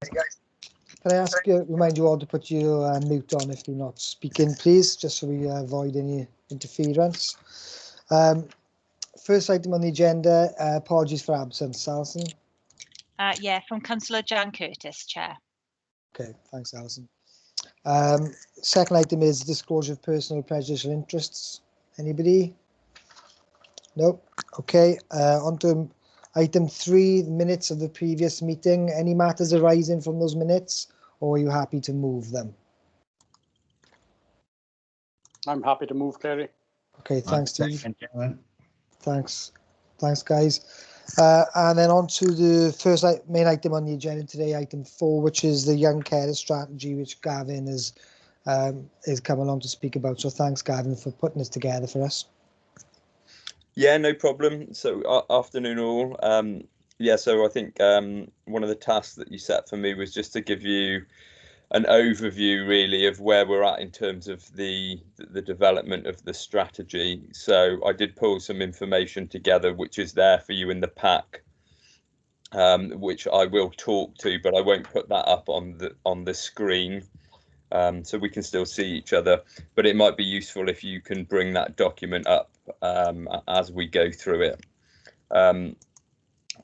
Can I remind you all to put your mute on if you're not speaking, please, just so we avoid any interference. First item on the agenda, apologies for absence, Alison. Yeah, from Councillor Jan Curtis, Chair. Okay, thanks, Alison. Second item is disclosure of personal prejudicial interests. Anybody? No. Okay. On to item 3, minutes of the previous meeting. Any matters arising from those minutes, or are you happy to move them? I'm happy to move, Clary. Okay, thanks, Steve. Thanks, guys. And then on to the first main item on the agenda today, item 4, which is the young carer strategy, which Gavin is come along to speak about. So thanks, Gavin, for putting this together for us. Yeah, no problem. So afternoon all. Yeah, so I think one of the tasks that you set for me was just to give you an overview really of where we're at in terms of the development of the strategy. So I did pull some information together which is there for you in the pack, which I will talk to, but I won't put that up on the screen, so we can still see each other. But it might be useful if you can bring that document up as we go through it.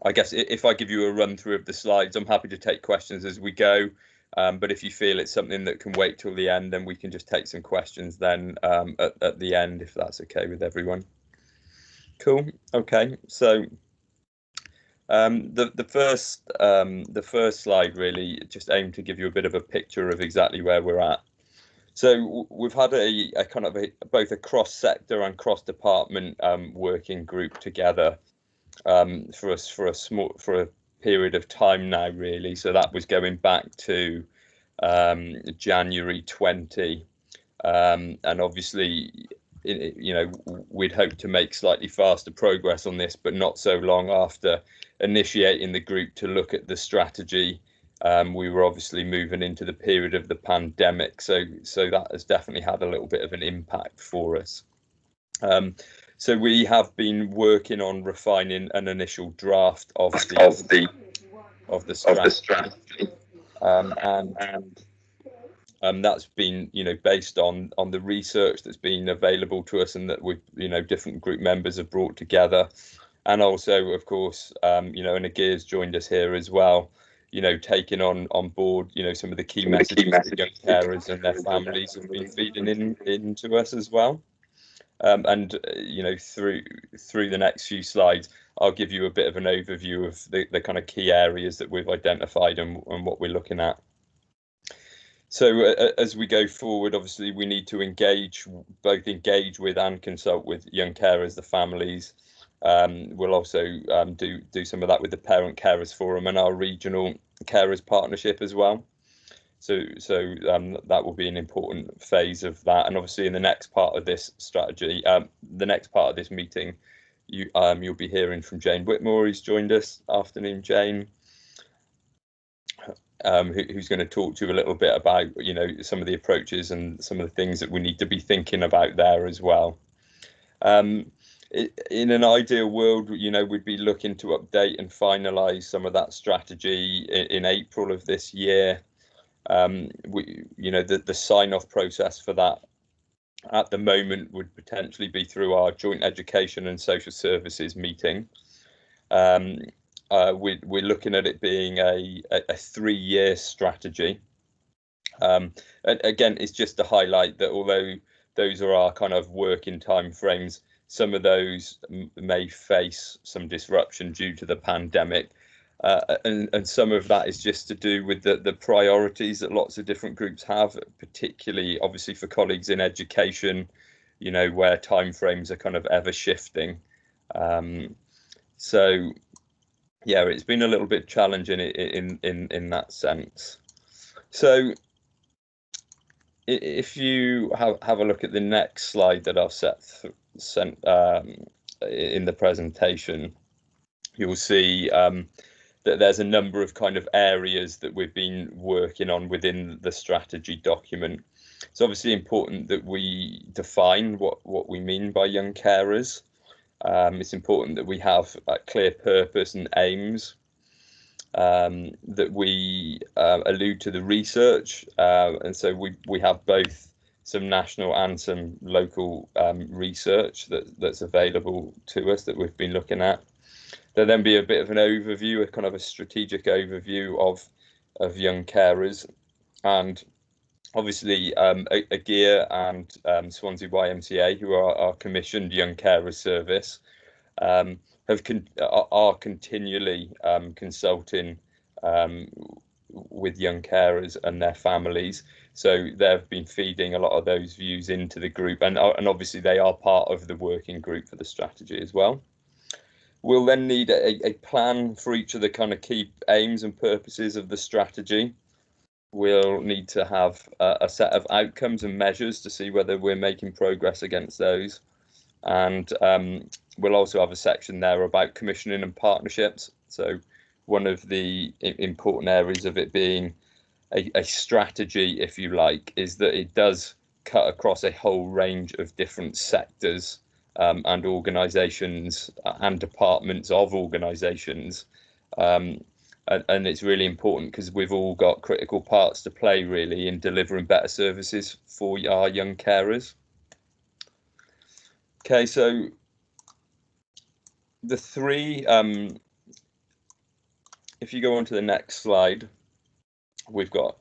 I guess if I give you a run through of the slides, I'm happy to take questions as we go. But if you feel it's something that can wait till the end, then we can just take some questions then at the end, if that's okay with everyone. Cool. Okay. So the first slide really just aimed to give you a bit of a picture of exactly where we're at. So we've had a kind of both a cross-sector and cross-department working group together for a period of time now, really. So that was going back to January 20, and obviously, we'd hope to make slightly faster progress on this, but not so long after initiating the group to look at the strategy. We were obviously moving into the period of the pandemic, so that has definitely had a little bit of an impact for us. So we have been working on refining an initial draft of the strategy, and that's been based on the research that's been available to us and that we've different group members have brought together, and also of course and Agir's joined us here as well, taking on board some of the key messages that young carers and their families have been feeding into us as well. And through the next few slides, I'll give you a bit of an overview of the kind of key areas that we've identified and what we're looking at. So as we go forward, obviously we need to both engage with and consult with young carers, the families. We'll also do some of that with the Parent Carers Forum and our regional carers partnership as well. So that will be an important phase of that. And obviously in the next part of this strategy, the next part of this meeting, you'll be hearing from Jane Whitmore, who's joined us. Afternoon, Jane. Who's going to talk to you a little bit about some of the approaches and some of the things that we need to be thinking about there as well. In an ideal world, we'd be looking to update and finalise some of that strategy in April of this year. The sign-off process for that at the moment would potentially be through our joint education and social services meeting. We're looking at it being a 3-year strategy. And again, it's just to highlight that although those are our kind of working time frames, some of those may face some disruption due to the pandemic. And some of that is just to do with the priorities that lots of different groups have, particularly obviously for colleagues in education, where timeframes are kind of ever shifting. So yeah, it's been a little bit challenging in that sense. So if you have a look at the next slide that I've sent in the presentation, you'll see that there's a number of kind of areas that we've been working on within the strategy document. It's obviously important that we define what we mean by young carers. It's important that we have clear purpose and aims. that we allude to the research, and so we have both some national and some local research that's available to us that we've been looking at. There'll then be a bit of an overview, a kind of a strategic overview of young carers, and obviously AGEAR and Swansea YMCA, who are our commissioned young carers service, are continually consulting with young carers and their families. So they've been feeding a lot of those views into the group, and obviously they are part of the working group for the strategy as well. We'll then need a plan for each of the kind of key aims and purposes of the strategy. We'll need to have a set of outcomes and measures to see whether we're making progress against those. And we'll also have a section there about commissioning and partnerships. So one of the important areas of it being a strategy, if you like, is that it does cut across a whole range of different sectors and organisations and departments of organisations. And it's really important because we've all got critical parts to play, really, in delivering better services for our young carers. Okay, so the three, if you go on to the next slide, we've got,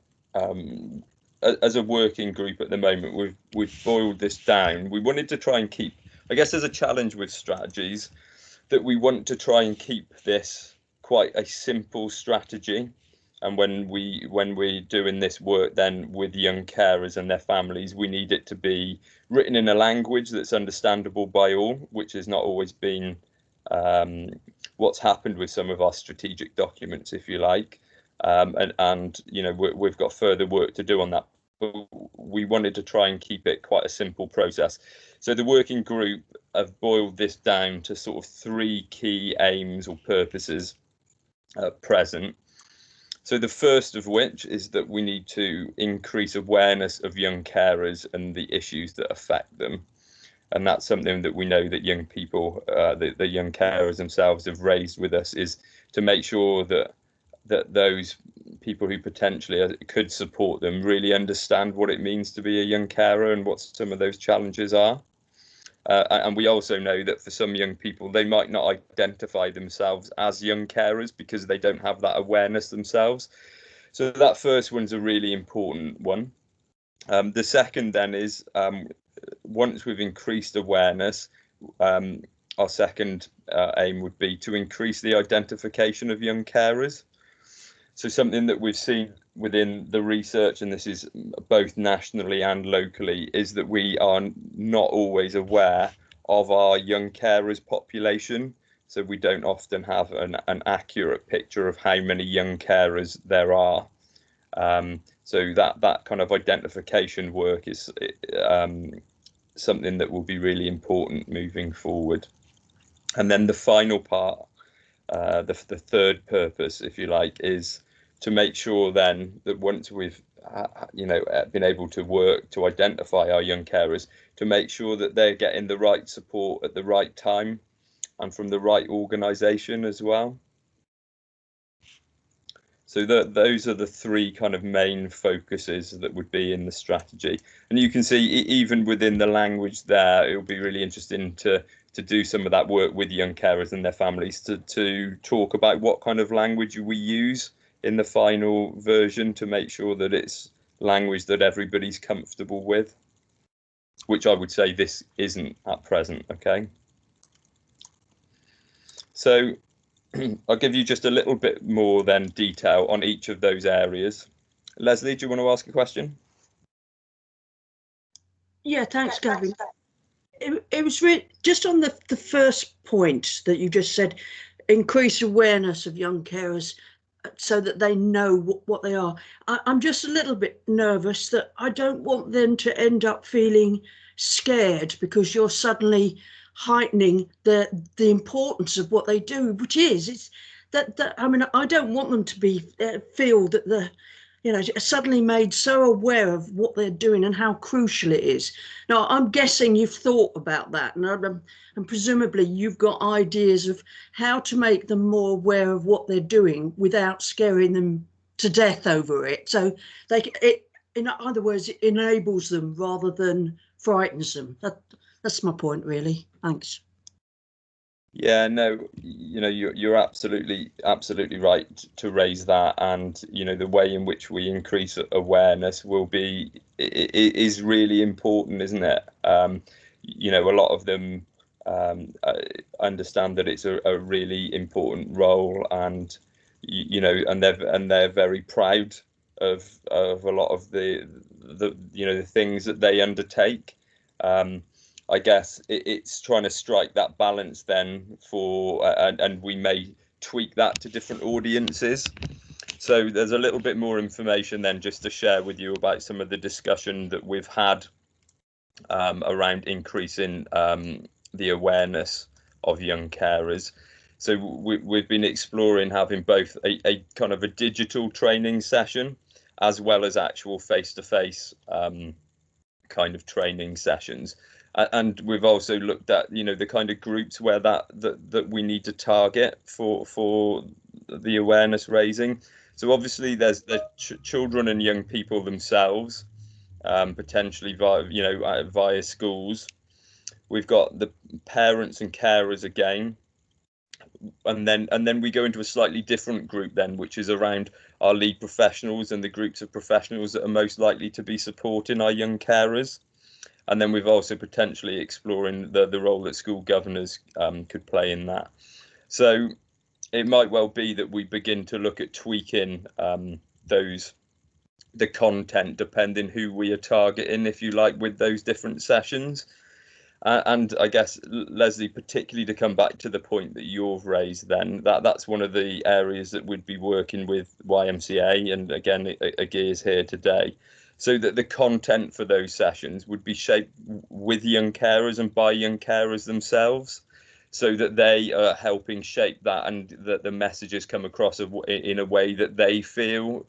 as a working group at the moment, we've boiled this down. We wanted to try and keep, I guess there's a challenge with strategies, that we want to try and keep this quite a simple strategy. And when we're doing this work then with young carers and their families, we need it to be written in a language that's understandable by all, which has not always been what's happened with some of our strategic documents, if you like. And you know, we've got further work to do on that. But we wanted to try and keep it quite a simple process. So the working group have boiled this down to sort of three key aims or purposes at present. So the first of which is that we need to increase awareness of young carers and the issues that affect them. And that's something that we know that young people, the young carers themselves have raised with us, is to make sure that those people who potentially could support them really understand what it means to be a young carer and what some of those challenges are. And we also know that for some young people, they might not identify themselves as young carers because they don't have that awareness themselves. So that first one's a really important one. The second then is, once we've increased awareness, our second aim would be to increase the identification of young carers. So something that we've seen within the research, and this is both nationally and locally, is that we are not always aware of our young carers population. So we don't often have an accurate picture of how many young carers there are. So that kind of identification work is something that will be really important moving forward. And then the final part, the third purpose, if you like, is to make sure then that once we've been able to work to identify our young carers, to make sure that they're getting the right support at the right time and from the right organisation as well. So those are the three kind of main focuses that would be in the strategy. And you can see even within the language there, it will be really interesting to do some of that work with young carers and their families to talk about what kind of language we use in the final version to make sure that it's language that everybody's comfortable with, which I would say this isn't at present. Okay. So I'll give you just a little bit more then detail on each of those areas. Leslie, do you want to ask a question? Yeah, thanks, Gavin. It was really just on the first point that you just said, increase awareness of young carers so that they know what they are. I'm just a little bit nervous that I don't want them to end up feeling scared because you're suddenly heightening the importance of what they do, which is it's that I mean, I don't want them to be feel that you know, suddenly made so aware of what they're doing and how crucial it is. Now, I'm guessing you've thought about that, and presumably you've got ideas of how to make them more aware of what they're doing without scaring them to death over it. So in other words, it enables them rather than frightens them. That's my point, really. Thanks. Yeah, no, you know, you're absolutely right to raise that, and you know, the way in which we increase awareness is really important, isn't it? You know, a lot of them understand that it's a really important role, and you know, and they're very proud of a lot of the you know, the things that they undertake. I guess it's trying to strike that balance then and we may tweak that to different audiences. So there's a little bit more information then just to share with you about some of the discussion that we've had around increasing the awareness of young carers. So we've been exploring having both a kind of a digital training session as well as actual face-to-face kind of training sessions. And we've also looked at, you know, the kind of groups where that we need to target for the awareness raising. So obviously there's the children and young people themselves, potentially via schools. We've got the parents and carers again, and then we go into a slightly different group then, which is around our lead professionals and the groups of professionals that are most likely to be supporting our young carers. And then we've also potentially exploring the role that school governors could play in that. So it might well be that we begin to look at tweaking the content depending who we are targeting, if you like, with those different sessions. And I guess, Leslie, particularly to come back to the point that you've raised, then that's one of the areas that we'd be working with YMCA, and again, Agir's here today, so that the content for those sessions would be shaped with young carers and by young carers themselves, so that they are helping shape that, and that the messages come across in a way that they feel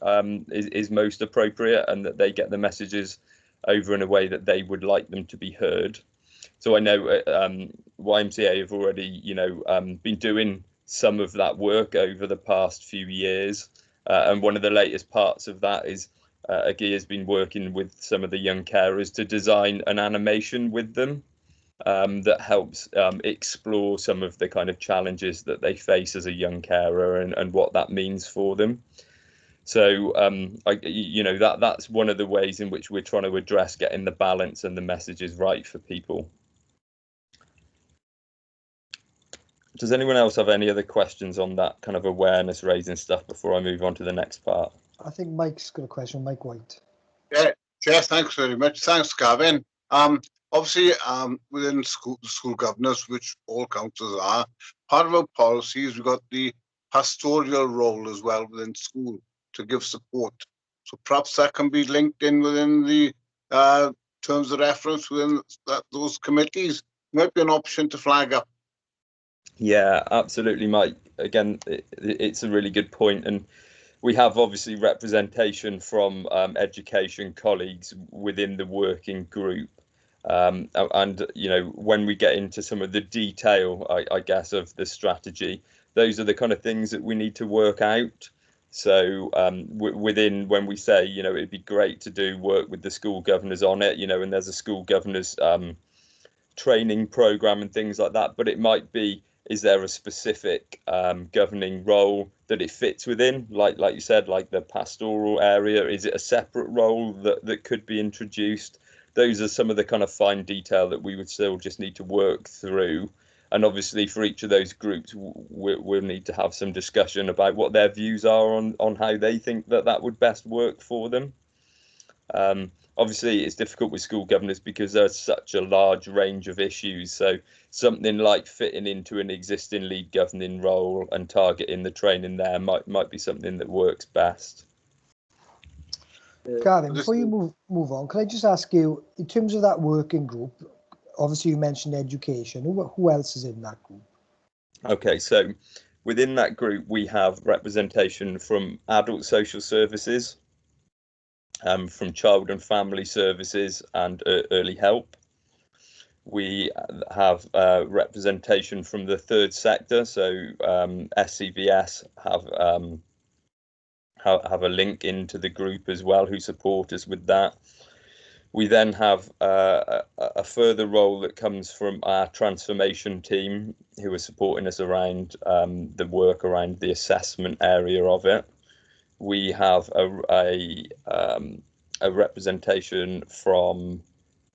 is most appropriate, and that they get the messages over in a way that they would like them to be heard. So I know YMCA have already, been doing some of that work over the past few years. And one of the latest parts of that is Agir has been working with some of the young carers to design an animation with them that helps explore some of the kind of challenges that they face as a young carer and what that means for them. So, that's one of the ways in which we're trying to address getting the balance and the messages right for people. Does anyone else have any other questions on that kind of awareness raising stuff before I move on to the next part? I think Mike's got a question, Mike White. Yeah, Chair, thanks very much. Thanks, Gavin. Obviously, within school governors, which all councils are, part of our policies, we've got the pastoral role as well within school to give support. So perhaps that can be linked in within the terms of reference within those committees. Might be an option to flag up. Yeah, absolutely, Mike. Again, it's a really good point, and we have obviously representation from education colleagues within the working group. And when we get into some of the detail, I guess, of the strategy, those are the kind of things that we need to work out. So when we say, it'd be great to do work with the school governors on it, and there's a school governors training program and things like that, but it might be, is there a specific governing role that it fits within, like you said, like the pastoral area? Is it a separate role that could be introduced? Those are some of the kind of fine detail that we would still just need to work through. And obviously for each of those groups, we'll need to have some discussion about what their views are on how they think that would best work for them. Obviously, it's difficult with school governors because there's such a large range of issues. So something like fitting into an existing lead governing role and targeting the training there might be something that works best. Gavin, before you move on, can I just ask you, in terms of that working group, obviously you mentioned education. Who else is in that group? Okay, so within that group, we have representation from adult social services, from Child and Family Services and Early Help. We have representation from the third sector, so SCVS have a link into the group as well, who support us with that. We then have a further role that comes from our transformation team, who are supporting us around the work around the assessment area of it. We have a representation from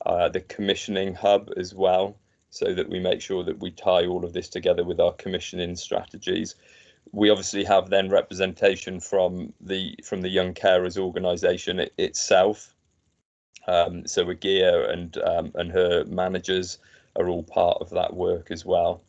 the commissioning hub as well, so that we make sure that we tie all of this together with our commissioning strategies. We obviously have then representation from the Young Carers organisation itself. So Agia and her managers are all part of that work as well.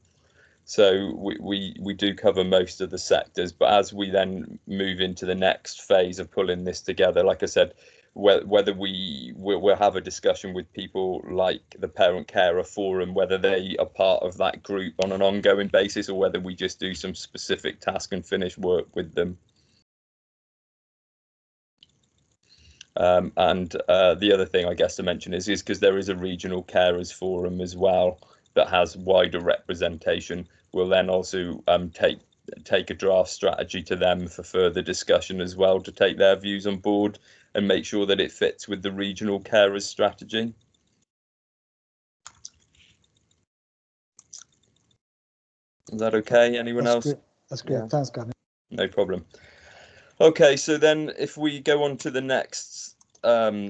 So we do cover most of the sectors, but as we then move into the next phase of pulling this together, like I said, whether we'll have a discussion with people like the Parent Carer Forum, whether they are part of that group on an ongoing basis, or whether we just do some specific task and finish work with them. And the other thing I guess to mention is because there is a regional carers forum as well that has wider representation, we'll then also take a draft strategy to them for further discussion as well, to take their views on board and make sure that it fits with the regional carers strategy. Is that okay? Anyone else? Great. That's great. Yeah. Thanks, Gavin. No problem. Okay, so then if we go on to the next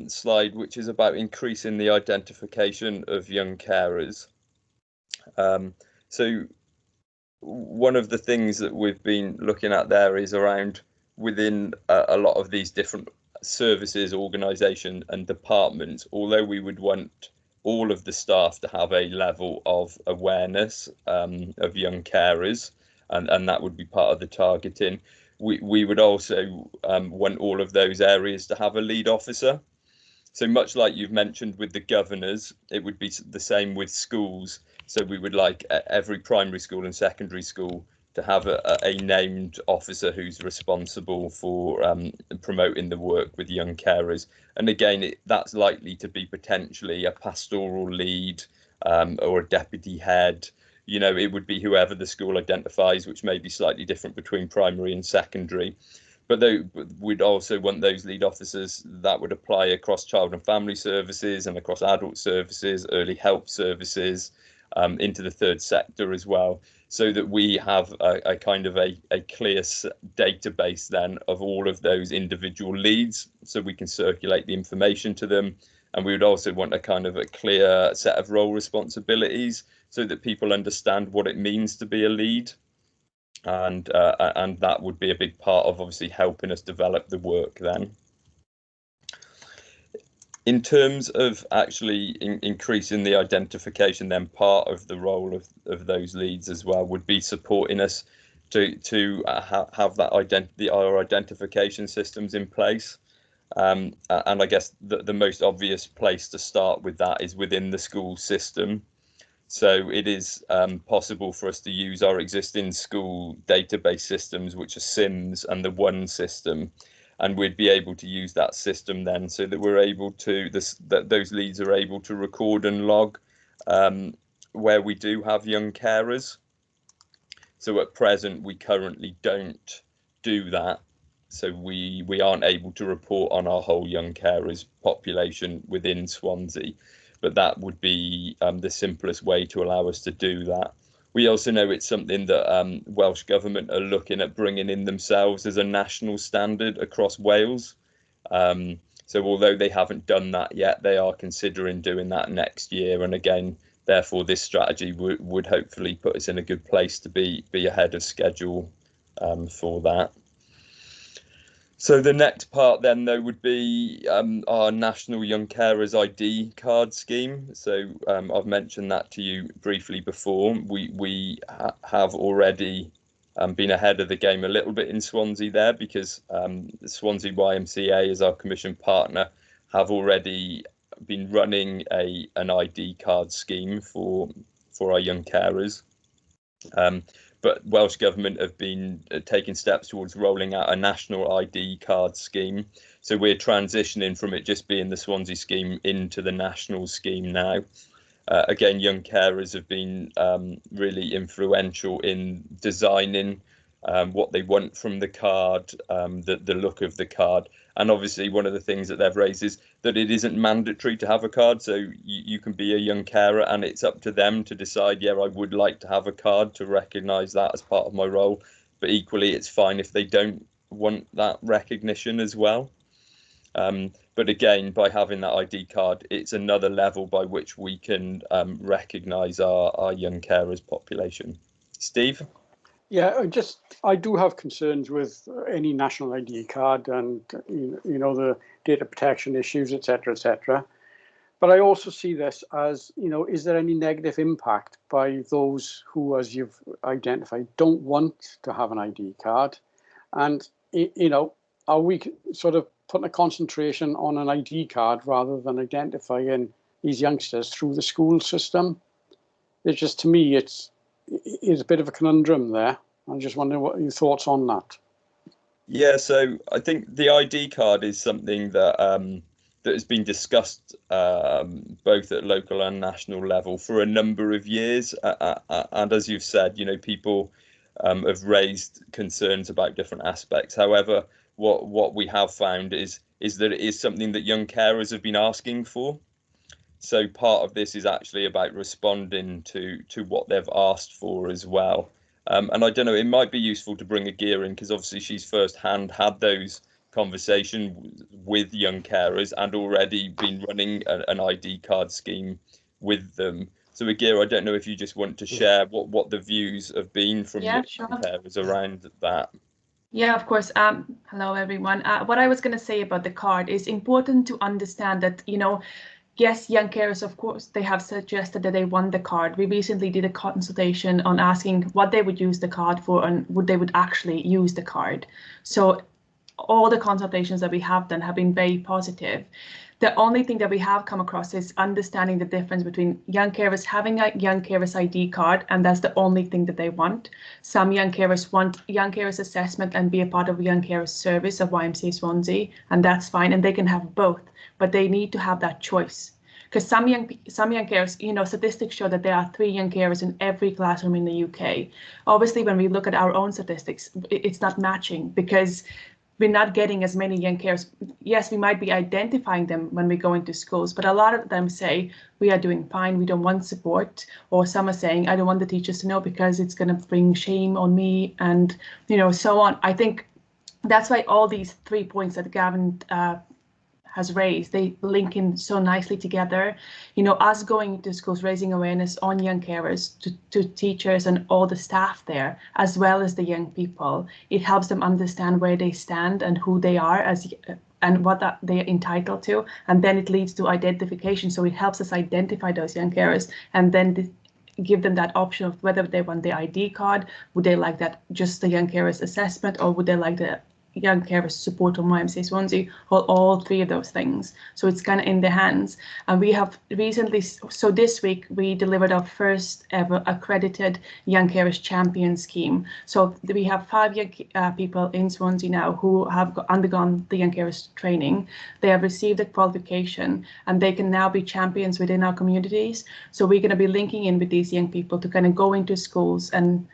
slide, which is about increasing the identification of young carers. So one of the things that we've been looking at there is around within a lot of these different services, organisation and departments, although we would want all of the staff to have a level of awareness of young carers, and that would be part of the targeting. We would also want all of those areas to have a lead officer. So much like you've mentioned with the governors, it would be the same with schools. So we would like every primary school and secondary school to have a named officer who's responsible for promoting the work with young carers. And again, that's likely to be potentially a pastoral lead or a deputy head. You know, it would be whoever the school identifies, which may be slightly different between primary and secondary. But we'd also want those lead officers that would apply across child and family services and across adult services, early help services, into the third sector as well, so that we have a kind of a clear database then of all of those individual leads, so we can circulate the information to them. And we would also want a kind of a clear set of role responsibilities, so that people understand what it means to be a lead. And that would be a big part of obviously helping us develop the work then. In terms of actually increasing the identification, then part of the role of those leads as well would be supporting us to have that our identification systems in place. And I guess the most obvious place to start with that is within the school system. So it is possible for us to use our existing school database systems, which are SIMS and the One system, and we'd be able to use that system then, so that we're able to that those leads are able to record and log where we do have young carers. So at present, we currently don't do that. So we aren't able to report on our whole young carers population within Swansea, but that would be the simplest way to allow us to do that. We also know it's something that Welsh Government are looking at bringing in themselves as a national standard across Wales. So although they haven't done that yet, they are considering doing that next year. And again, therefore, this strategy would hopefully put us in a good place to be ahead of schedule for that. So the next part then, though, would be our National Young Carers ID card scheme. So I've mentioned that to you briefly before. We have already been ahead of the game a little bit in Swansea there, because the Swansea YMCA, as our commission partner, have already been running an ID card scheme for our young carers. but Welsh Government have been taking steps towards rolling out a national ID card scheme. So we're transitioning from it just being the Swansea scheme into the national scheme now. Again, young carers have been really influential in designing what they want from the card, the look of the card. And obviously one of the things that they've raised is that it isn't mandatory to have a card. So you can be a young carer and it's up to them to decide, yeah, I would like to have a card to recognise that as part of my role. But equally, it's fine if they don't want that recognition as well. But again, by having that ID card, it's another level by which we can recognise our young carers population. Steve? Yeah, I do have concerns with any national ID card and you know the data protection issues, etc., etc. But I also see this as, you know, is there any negative impact by those who, as you've identified, don't want to have an ID card? And you know, are we sort of putting a concentration on an ID card rather than identifying these youngsters through the school system? It's just, to me, it's a bit of a conundrum there. I'm just wondering what your thoughts on that. Yeah, so I think the ID card is something that that has been discussed both at local and national level for a number of years. And as you've said, you know, people have raised concerns about different aspects. However, what we have found is that it is something that young carers have been asking for. So part of this is actually about responding to what they've asked for as well. And I don't know, it might be useful to bring Agira in because obviously she's firsthand had those conversations with young carers and already been running an ID card scheme with them. So Agira, I don't know if you just want to share what the views have been from young carers around that. Yeah, of course. Hello, everyone. What I was going to say about the card is important to understand that, you know, yes, young carers, of course, they have suggested that they want the card. We recently did a consultation on asking what they would use the card for and would they would actually use the card. So all the consultations that we have done have been very positive. The only thing that we have come across is understanding the difference between young carers having a young carers ID card, and that's the only thing that they want. Some young carers want young carers assessment and be a part of young carers service of YMCA Swansea, and that's fine, and they can have both, but they need to have that choice. Because some young carers, you know, statistics show that there are 3 young carers in every classroom in the UK. Obviously, when we look at our own statistics, it's not matching because we're not getting as many young carers. Yes, we might be identifying them when we go into schools, but a lot of them say we are doing fine, we don't want support, or some are saying I don't want the teachers to know because it's going to bring shame on me, and you know, so on. I think that's why all these 3 points that Gavin has raised, they link in so nicely together. You know, us going into schools, raising awareness on young carers to teachers and all the staff there, as well as the young people. It helps them understand where they stand and who they are and what they're entitled to. And then it leads to identification. So it helps us identify those young carers and then give them that option of whether they want the ID card, would they like that just the young carers assessment, or would they like the young carers support on YMCA Swansea, or all 3 of those things. So it's kind of in their hands. And we have recently, so this week, we delivered our first ever accredited young carers champion scheme. So we have 5 young people in Swansea now who have undergone the young carers training. They have received a qualification and they can now be champions within our communities. So we're going to be linking in with these young people to kind of go into schools and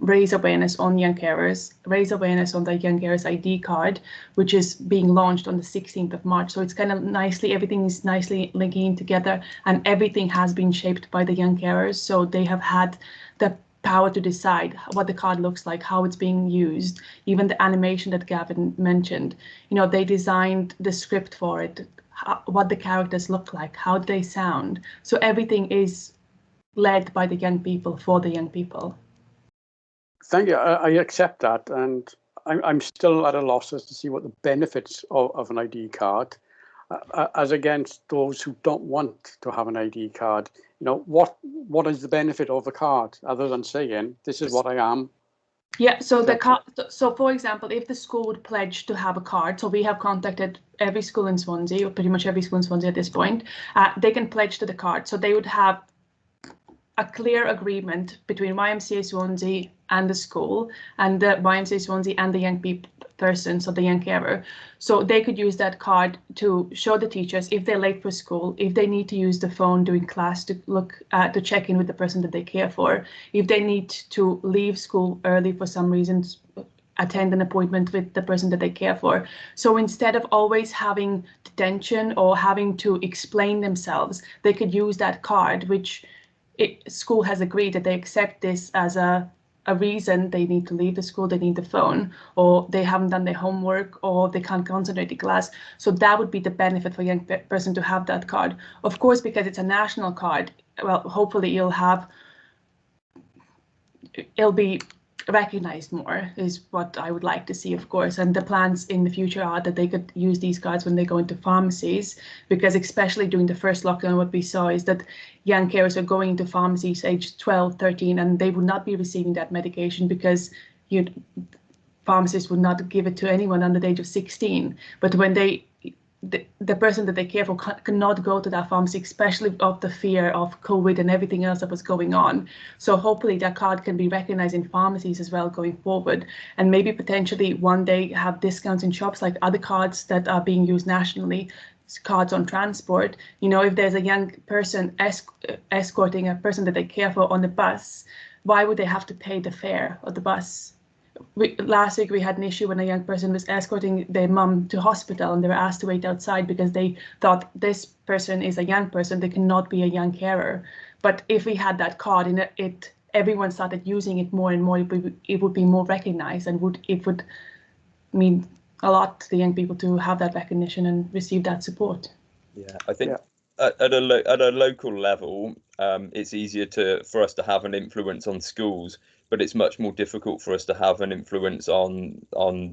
raise awareness on young carers, raise awareness on the young carers ID card, which is being launched on the 16th of March. So it's kind of nicely, everything is nicely linking in together, and everything has been shaped by the young carers. So they have had the power to decide what the card looks like, how it's being used, even the animation that Gavin mentioned. You know, they designed the script for it, what the characters look like, how they sound. So everything is led by the young people for the young people. Thank you. I accept that, and I'm still at a loss as to see what the benefits of an ID card, as against those who don't want to have an ID card. You know, what is the benefit of a card other than saying this is what I am? Yeah, so the card. So, for example, if the school would pledge to have a card, so we have contacted every school in Swansea, or pretty much every school in Swansea at this point. They can pledge to the card, so they would have a clear agreement between YMCA Swansea and the school and the YMCA Swansea and the young person, so the young carer. So they could use that card to show the teachers if they're late for school, if they need to use the phone during class to to check in with the person that they care for, if they need to leave school early for some reason, attend an appointment with the person that they care for. So instead of always having detention or having to explain themselves, they could use that card, which school has agreed that they accept this as a reason they need to leave the school, they need the phone, or they haven't done their homework, or they can't concentrate in class. So that would be the benefit for a young person to have that card. Of course, because it's a national card, well, hopefully it'll be recognized more, is what I would like to see, of course. And the plans in the future are that they could use these cards when they go into pharmacies, because especially during the first lockdown, what we saw is that young carers are going into pharmacies age 12, 13, and they would not be receiving that medication because pharmacists would not give it to anyone under the age of 16. But when the person that they care for cannot go to that pharmacy, especially of the fear of COVID and everything else that was going on. So hopefully that card can be recognized in pharmacies as well going forward, and maybe potentially one day have discounts in shops like other cards that are being used nationally, cards on transport. If there's a young person escorting a person that they care for on the bus, why would they have to pay the fare of the bus? Last week we had an issue when a young person was escorting their mum to hospital, and they were asked to wait outside because they thought this person is a young person, they cannot be a young carer. But if we had that card and everyone started using it more and more, it would be more recognized, and it would mean a lot to the young people to have that recognition and receive that support. Yeah, I think at a local level, it's easier for us to have an influence on schools, but it's much more difficult for us to have an influence on,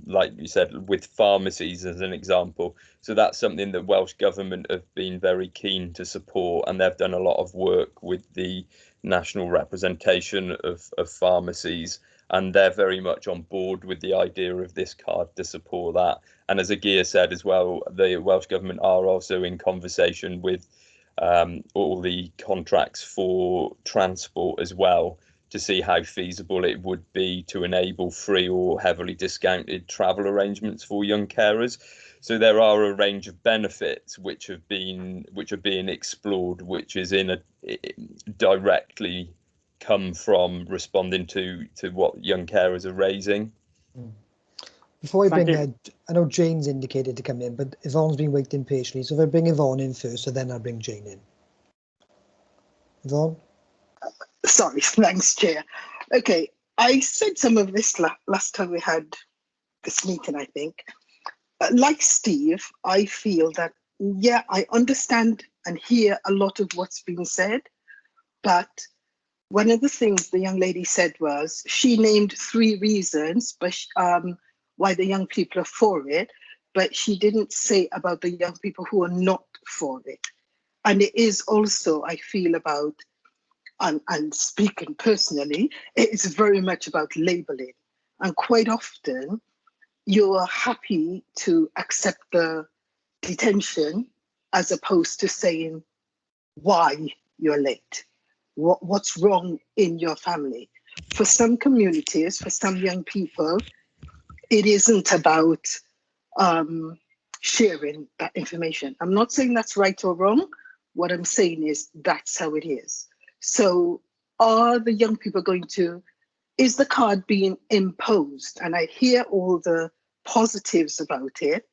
like you said, with pharmacies as an example. So that's something that Welsh Government have been very keen to support, and they've done a lot of work with the national representation of pharmacies, and they're very much on board with the idea of this card to support that. And as Agia said as well, the Welsh Government are also in conversation with all the contracts for transport as well, to see how feasible it would be to enable free or heavily discounted travel arrangements for young carers. So there are a range of benefits which are being explored, which is directly come from responding to what young carers are raising. Before I bring I know Jane's indicated to come in, but Yvonne's been waiting patiently, so if I bring Yvonne in first, so then I'll bring Jane in. Yvonne? Sorry, thanks, Chair. Okay, I said some of this last time we had this meeting, I think. Like Steve, I feel that, yeah, I understand and hear a lot of what's being said, but one of the things the young lady said was she named 3 reasons but why the young people are for it, but she didn't say about the young people who are not for it. And it is also, I feel, about, and speaking personally, it is very much about labeling. And quite often, you're happy to accept the detention as opposed to saying why you're late. What's wrong in your family? For some communities, for some young people, it isn't about sharing that information. I'm not saying that's right or wrong. What I'm saying is that's how it is. So are the young people is the card being imposed? And I hear all the positives about it,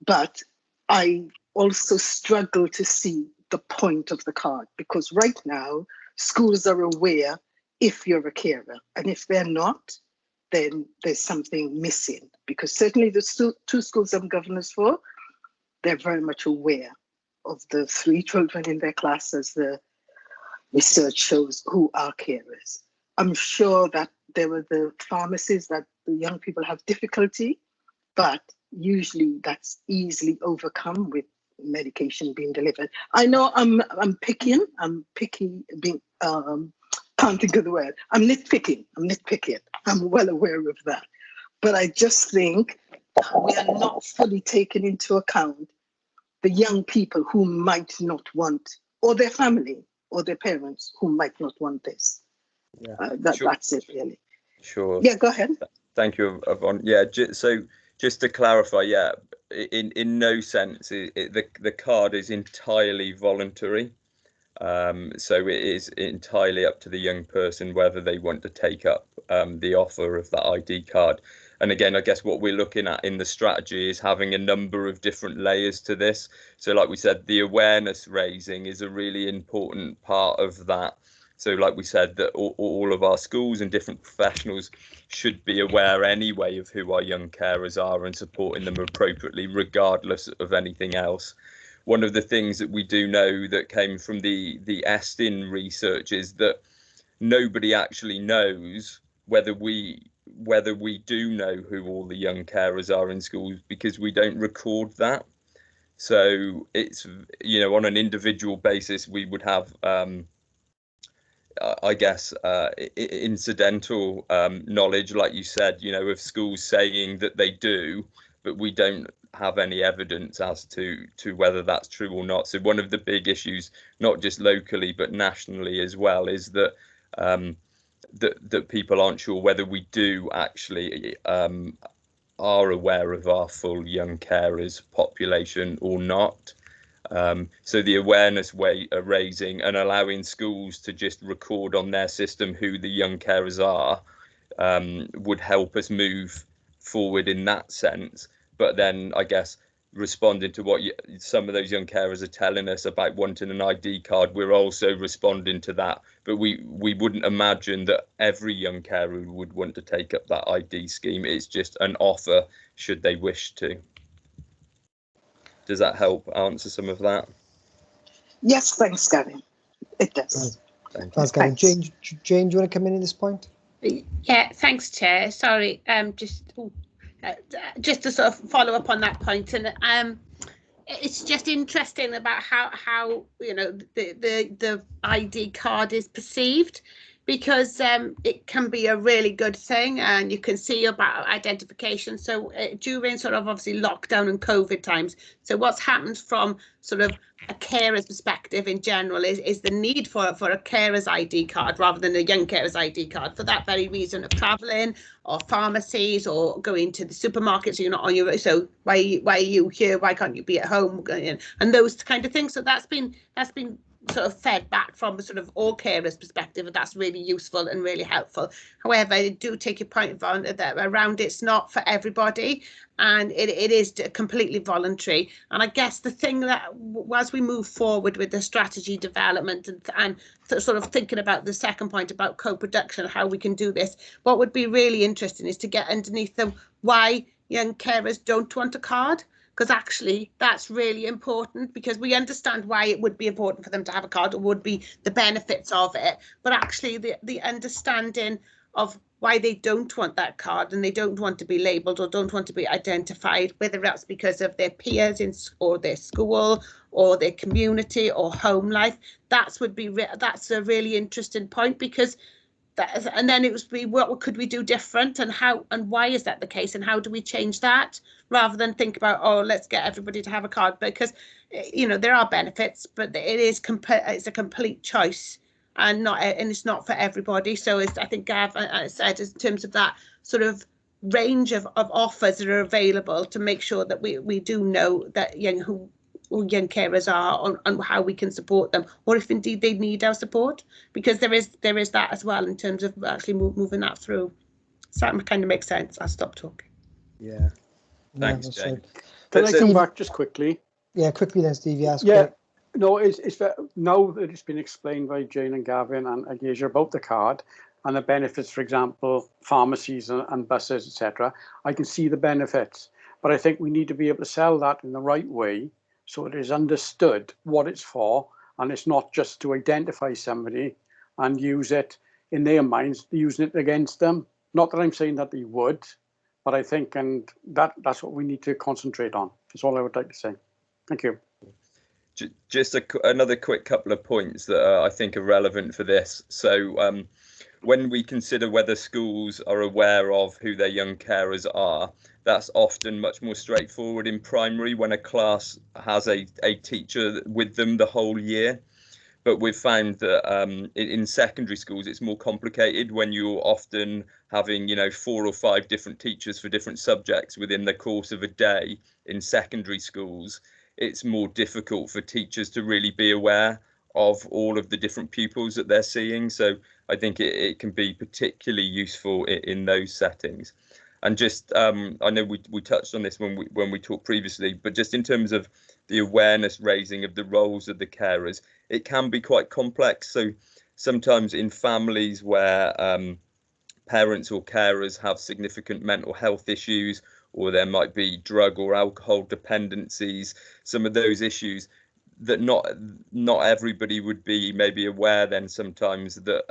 but I also struggle to see the point of the card, because right now schools are aware if you're a carer, and if they're not, then there's something missing, because certainly the 2 schools I'm governors for, they're very much aware of the 3 children in their class, as the research shows, who are carers. I'm sure that there were the pharmacies that the young people have difficulty, but usually that's easily overcome with medication being delivered. I know I'm picky, being can't think of the word. I'm nitpicking. I'm well aware of that. But I just think we are not fully taking into account the young people who might not want, or their family or their parents who might not want this. Yeah. That's it, really. Sure. Yeah, go ahead. Thank you, Yvonne. Yeah, so just to clarify, yeah, in no sense the card is entirely voluntary. So it is entirely up to the young person whether they want to take up the offer of that ID card. And again, I guess what we're looking at in the strategy is having a number of different layers to this. So like we said, the awareness raising is a really important part of that. So like we said, that all of our schools and different professionals should be aware anyway of who our young carers are and supporting them appropriately, regardless of anything else. One of the things that we do know that came from the Estin research is that nobody actually knows whether we do know who all the young carers are in schools, because we don't record that. So it's, you know, on an individual basis, we would have I guess incidental knowledge, like you said, you know, of schools saying that they do, but we don't have any evidence as to whether that's true or not. So one of the big issues, not just locally but nationally as well, is that that people aren't sure whether we do actually are aware of our full young carers population or not. So the awareness raising and allowing schools to just record on their system who the young carers are would help us move forward in that sense. But then I guess responding to what some of those young carers are telling us about wanting an ID card, we're also responding to that. But we wouldn't imagine that every young carer would want to take up that ID scheme. It's just an offer should they wish to. Does that help answer some of that? Yes, thanks, Gavin. It does. Thanks, Gavin. Jane, do you want to come in at this point? Yeah, thanks, Chair. Sorry, just to sort of follow up on that point, and it's just interesting about how you know the ID card is perceived, because it can be a really good thing, and you can see about identification. So during sort of obviously lockdown and COVID times, so what's happened from sort of a carer's perspective in general is the need for a carer's ID card rather than a young carer's ID card, for that very reason of travelling or pharmacies or going to the supermarkets. You're not on your own, so why are you here? Why can't you be at home? And those kind of things. So that's been sort of fed back from a sort of all carers perspective, and that's really useful and really helpful. However, I do take your point around it's not for everybody, and it is completely voluntary. And I guess the thing that as we move forward with the strategy development and sort of thinking about the second point about co-production, how we can do this, what would be really interesting is to get underneath them why young carers don't want a card. Because actually that's really important, because we understand why it would be important for them to have a card, or would be the benefits of it. But actually the understanding of why they don't want that card, and they don't want to be labelled or don't want to be identified, whether that's because of their peers or their school or their community or home life, that's a really interesting point, because and then it would be what could we do different, and how and why is that the case, and how do we change that, rather than think about, oh, let's get everybody to have a card, because you know there are benefits, but it's a complete choice, and it's not for everybody. So I think Gav said, in terms of that sort of range of offers that are available, to make sure that we do know that young carers are and how we can support them, or if indeed they need our support, because there is that as well in terms of actually moving that through. So that kind of makes sense. I'll stop talking. Yeah. Thanks, Jane. Right. Can I come back just quickly? Yeah, quickly then, Steve. Yes. Yeah. No, it's now that it's been explained by Jane and Gavin and Agesia about the card and the benefits, for example, pharmacies and buses, etc. I can see the benefits, but I think we need to be able to sell that in the right way, so it is understood what it's for, and it's not just to identify somebody and use it in their minds, using it against them. Not that I'm saying that they would, but I think, and that's what we need to concentrate on. That's all I would like to say. Thank you. Just another quick couple of points that I think are relevant for this. So when we consider whether schools are aware of who their young carers are, that's often much more straightforward in primary, when a class has a teacher with them the whole year. but we've found that in secondary schools it's more complicated when you're often having 4 or 5 different teachers for different subjects within the course of a day. In secondary schools it's more difficult for teachers to really be aware of all of the different pupils that they're seeing, so I think it can be particularly useful in those settings. And just I know we touched on this when we talked previously, but just in terms of the awareness raising of the roles of the carers, it can be quite complex. So sometimes in families where parents or carers have significant mental health issues, or there might be drug or alcohol dependencies, some of those issues that not everybody would be maybe aware then sometimes that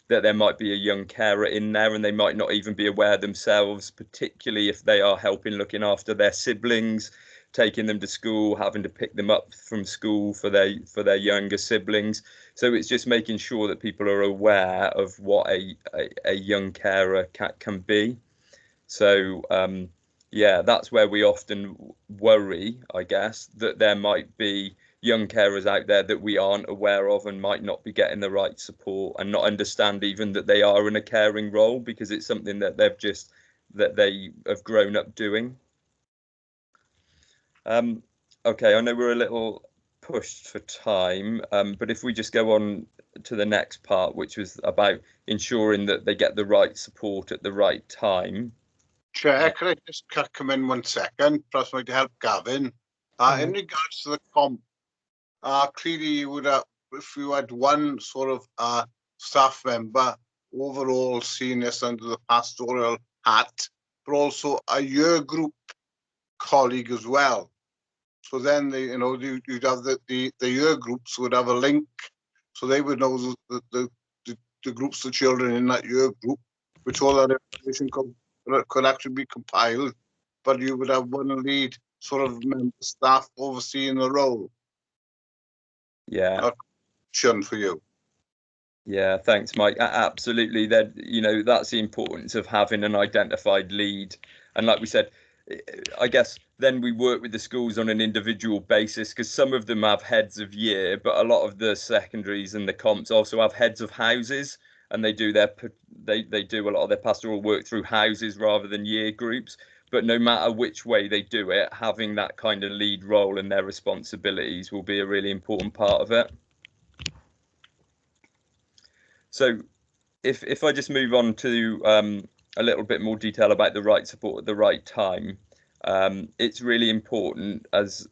that there might be a young carer in there, and they might not even be aware themselves, particularly if they are helping looking after their siblings, taking them to school, having to pick them up from school for their younger siblings. So it's just making sure that people are aware of what a young carer can be. So yeah, that's where we often worry, I guess, that there might be young carers out there that we aren't aware of and might not be getting the right support and not understand even that they are in a caring role, because it's something that they have grown up doing. Okay, I know we're a little pushed for time, but if we just go on to the next part, which was about ensuring that they get the right support at the right time. Chair, could I just come in 1 second? Perhaps might help Gavin. In regards to the comp, clearly you would have, if you had one sort of staff member overall seeing this under the pastoral hat, but also a year group colleague as well. So then you'd have the year groups would have a link, so they would know the groups of children in that year group, which all that information could actually be compiled, but you would have one lead sort of member staff overseeing the role. Yeah. Question for you. Yeah, thanks, Mike. Absolutely. That that's the importance of having an identified lead. And like we said, I guess then we work with the schools on an individual basis, because some of them have heads of year, but a lot of the secondaries and the comps also have heads of houses, and they do a lot of their pastoral work through houses rather than year groups. But no matter which way they do it, having that kind of lead role and their responsibilities will be a really important part of it. So if I just move on to a little bit more detail about the right support at the right time, it's really important as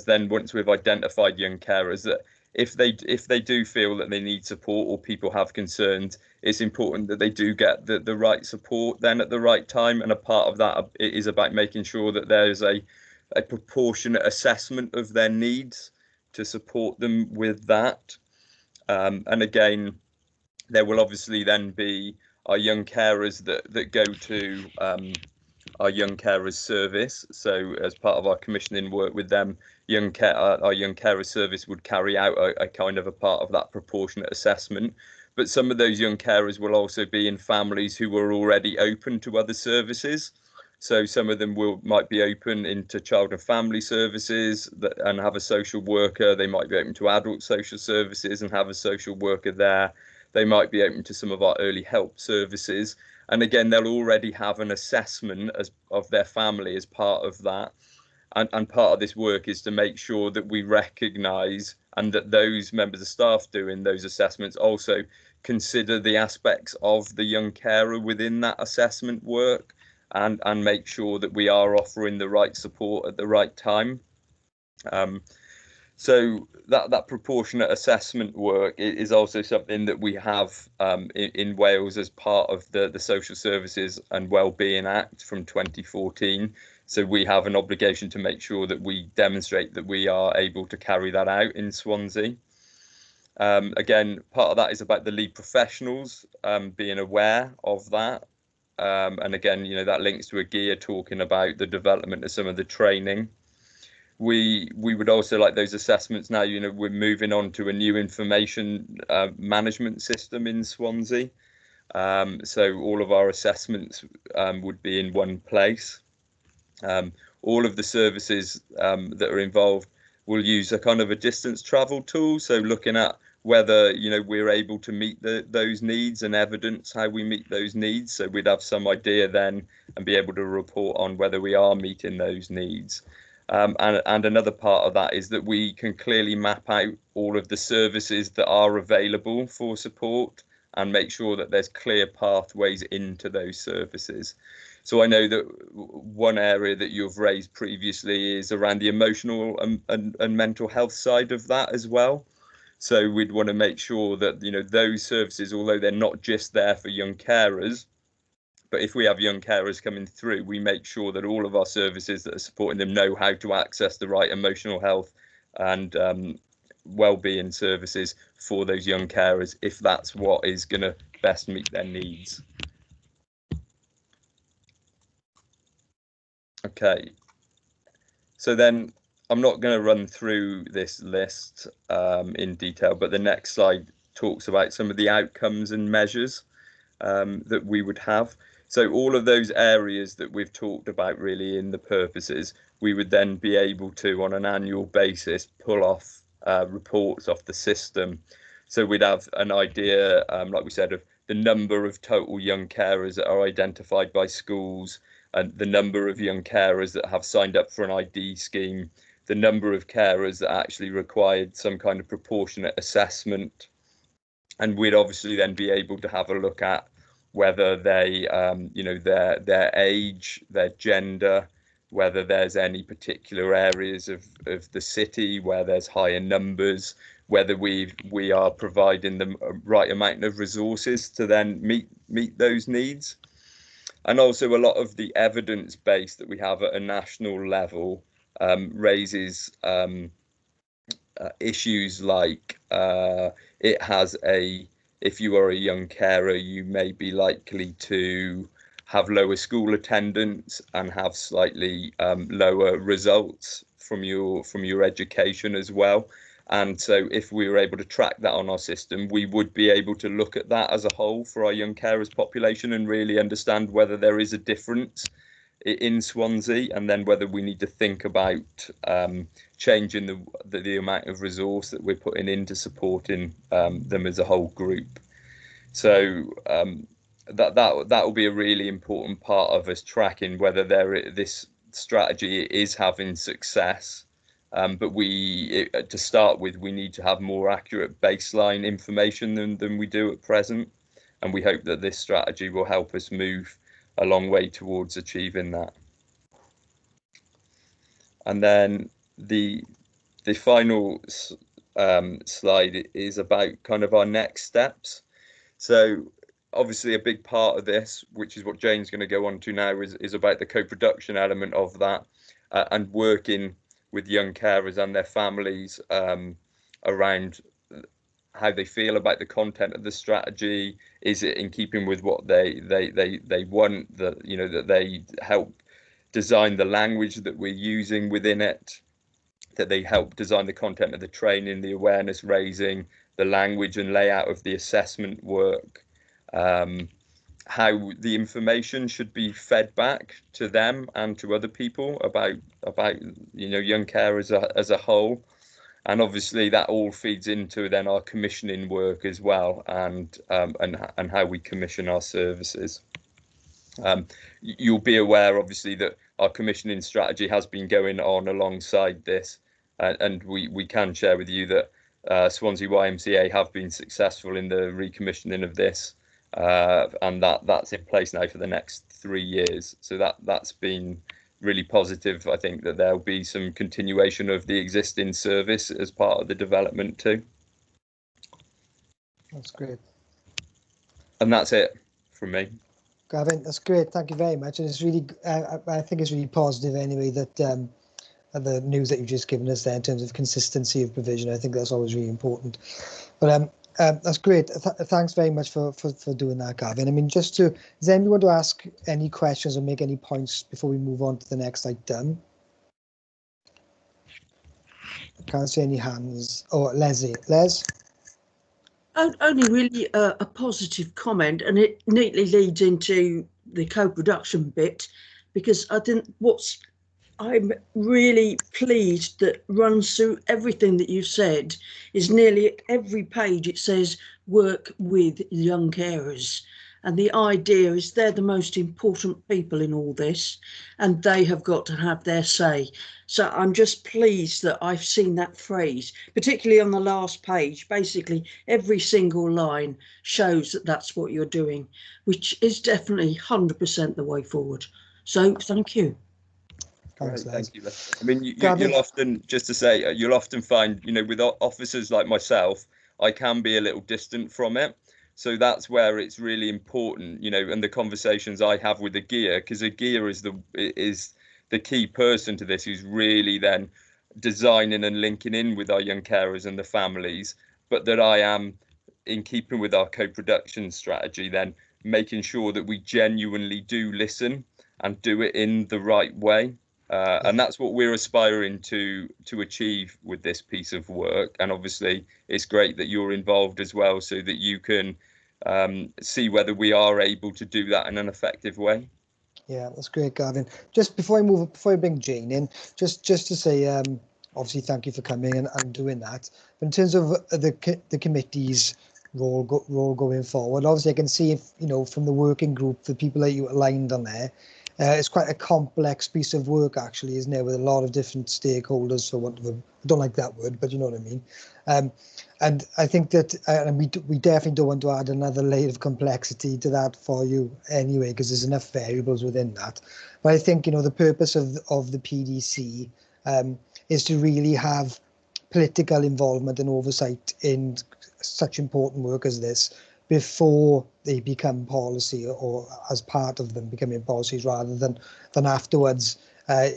then once we've identified young carers that if they do feel that they need support or people have concerns, it's important that they do get the right support then at the right time. And a part of that is about making sure that there's a proportionate assessment of their needs to support them with that. And again, there will obviously then be our young carers that go to our young carers service. So as part of our commissioning work with them, our young carers service would carry out a kind of a part of that proportionate assessment. But some of those young carers will also be in families who are already open to other services. So some of them might be open into child and family services and have a social worker. They might be open to adult social services and have a social worker there. They might be open to some of our early help services. And again, they'll already have an assessment of their family as part of that. And part of this work is to make sure that we recognise and that those members of staff doing those assessments also consider the aspects of the young carer within that assessment work and make sure that we are offering the right support at the right time. So that proportionate assessment work is also something that we have in Wales as part of the Social Services and Wellbeing Act from 2014. So we have an obligation to make sure that we demonstrate that we are able to carry that out in Swansea. Again, part of that is about the lead professionals being aware of that. And again, that links to a gear talking about the development of some of the training. We would also like those assessments now, we're moving on to a new information management system in Swansea. So all of our assessments would be in one place. All of the services that are involved we'll use a kind of a distance travel tool. So looking at whether, you know, we're able to meet those needs and evidence how we meet those needs. So we'd have some idea then and be able to report on whether we are meeting those needs. And another part of that is that we can clearly map out all of the services that are available for support and make sure that there's clear pathways into those services. So I know that one area that you've raised previously is around the emotional and mental health side of that as well. So we'd want to make sure that, you know, those services, although they're not just there for young carers, but if we have young carers coming through, we make sure that all of our services that are supporting them know how to access the right emotional health and well-being services for those young carers, if that's what is going to best meet their needs. Okay, so then I'm not going to run through this list in detail, but the next slide talks about some of the outcomes and measures that we would have. So all of those areas that we've talked about really in the purposes, we would then be able to, on an annual basis, pull off reports off the system. So we'd have an idea, like we said, of the number of total young carers that are identified by schools, and the number of young carers that have signed up for an ID scheme, the number of carers that actually required some kind of proportionate assessment. And we'd obviously then be able to have a look at whether they, you know, their age, their gender, whether there's any particular areas of the city where there's higher numbers, whether we are providing the right amount of resources to then meet those needs. And also a lot of the evidence base that we have at a national level raises issues like if you are a young carer, you may be likely to have lower school attendance and have slightly lower results from your education as well. And so if we were able to track that on our system, we would be able to look at that as a whole for our young carers population and really understand whether there is a difference in Swansea, and then whether we need to think about changing the amount of resource that we're putting into supporting them as a whole group. So that will be a really important part of us tracking whether this strategy is having success. But to start with, we need to have more accurate baseline information than we do at present, and we hope that this strategy will help us move a long way towards achieving that. And then the final slide is about kind of our next steps. So obviously a big part of this, which is what Jane's going to go on to now, is about the co-production element of that, and working with young carers and their families around how they feel about the content of the strategy. Is it in keeping with what they want, that, you know, that they help design the language that we're using within it, that they help design the content of the training, the awareness raising, the language and layout of the assessment work, how the information should be fed back to them and to other people about you know, young carers as a whole. And obviously that all feeds into then our commissioning work as well, and how we commission our services. You'll be aware, obviously, that our commissioning strategy has been going on alongside this, and we can share with you that Swansea YMCA have been successful in the recommissioning of this, and that's in place now for the next 3 years. So that's been really positive. I think that there'll be some continuation of the existing service as part of the development too. That's great. And that's it from me. Gavin, that's great. Thank you very much. And it's really, I think it's really positive anyway that the news that you've just given us there in terms of consistency of provision. I think that's always really important. But that's great. Thanks very much for doing that, Gavin. I mean, does anyone want to ask any questions or make any points before we move on to the next item? I can't see any hands. Oh, Leslie. Les? Only really a positive comment, and it neatly leads into the co-production bit, because I think what's I'm really pleased that runs through everything that you've said is nearly every page it says work with young carers. And the idea is they're the most important people in all this, and they have got to have their say. So I'm just pleased that I've seen that phrase, particularly on the last page. Basically, every single line shows that that's what you're doing, which is definitely 100% the way forward. So thank you. Thanks, Right, Les. thank you. I mean, Gavin? you'll often, just to say, you'll often find, with officers like myself, I can be a little distant from it. So that's where it's really important, and the conversations I have with the gear, because the gear is the key person to this, who's really then designing and linking in with our young carers and the families, but that I am, in keeping with our co-production strategy, then making sure that we genuinely do listen and do it in the right way. And that's what we're aspiring to achieve with this piece of work. And obviously, it's great that you're involved as well, so that you can see whether we are able to do that in an effective way. Yeah, that's great, Gavin. Just before I bring Jane in, just to say, obviously, thank you for coming and doing that. But in terms of the committee's role going forward, obviously, I can see from the working group, the people that you aligned on there. It's quite a complex piece of work, actually, isn't it? With a lot of different stakeholders, for want of I don't like that word, but you know what I mean. And I think that and we definitely don't want to add another layer of complexity to that for you anyway, because there's enough variables within that. But I think, the purpose of the PDC is to really have political involvement and oversight in such important work as this before they become policy, or as part of them becoming policies, rather than afterwards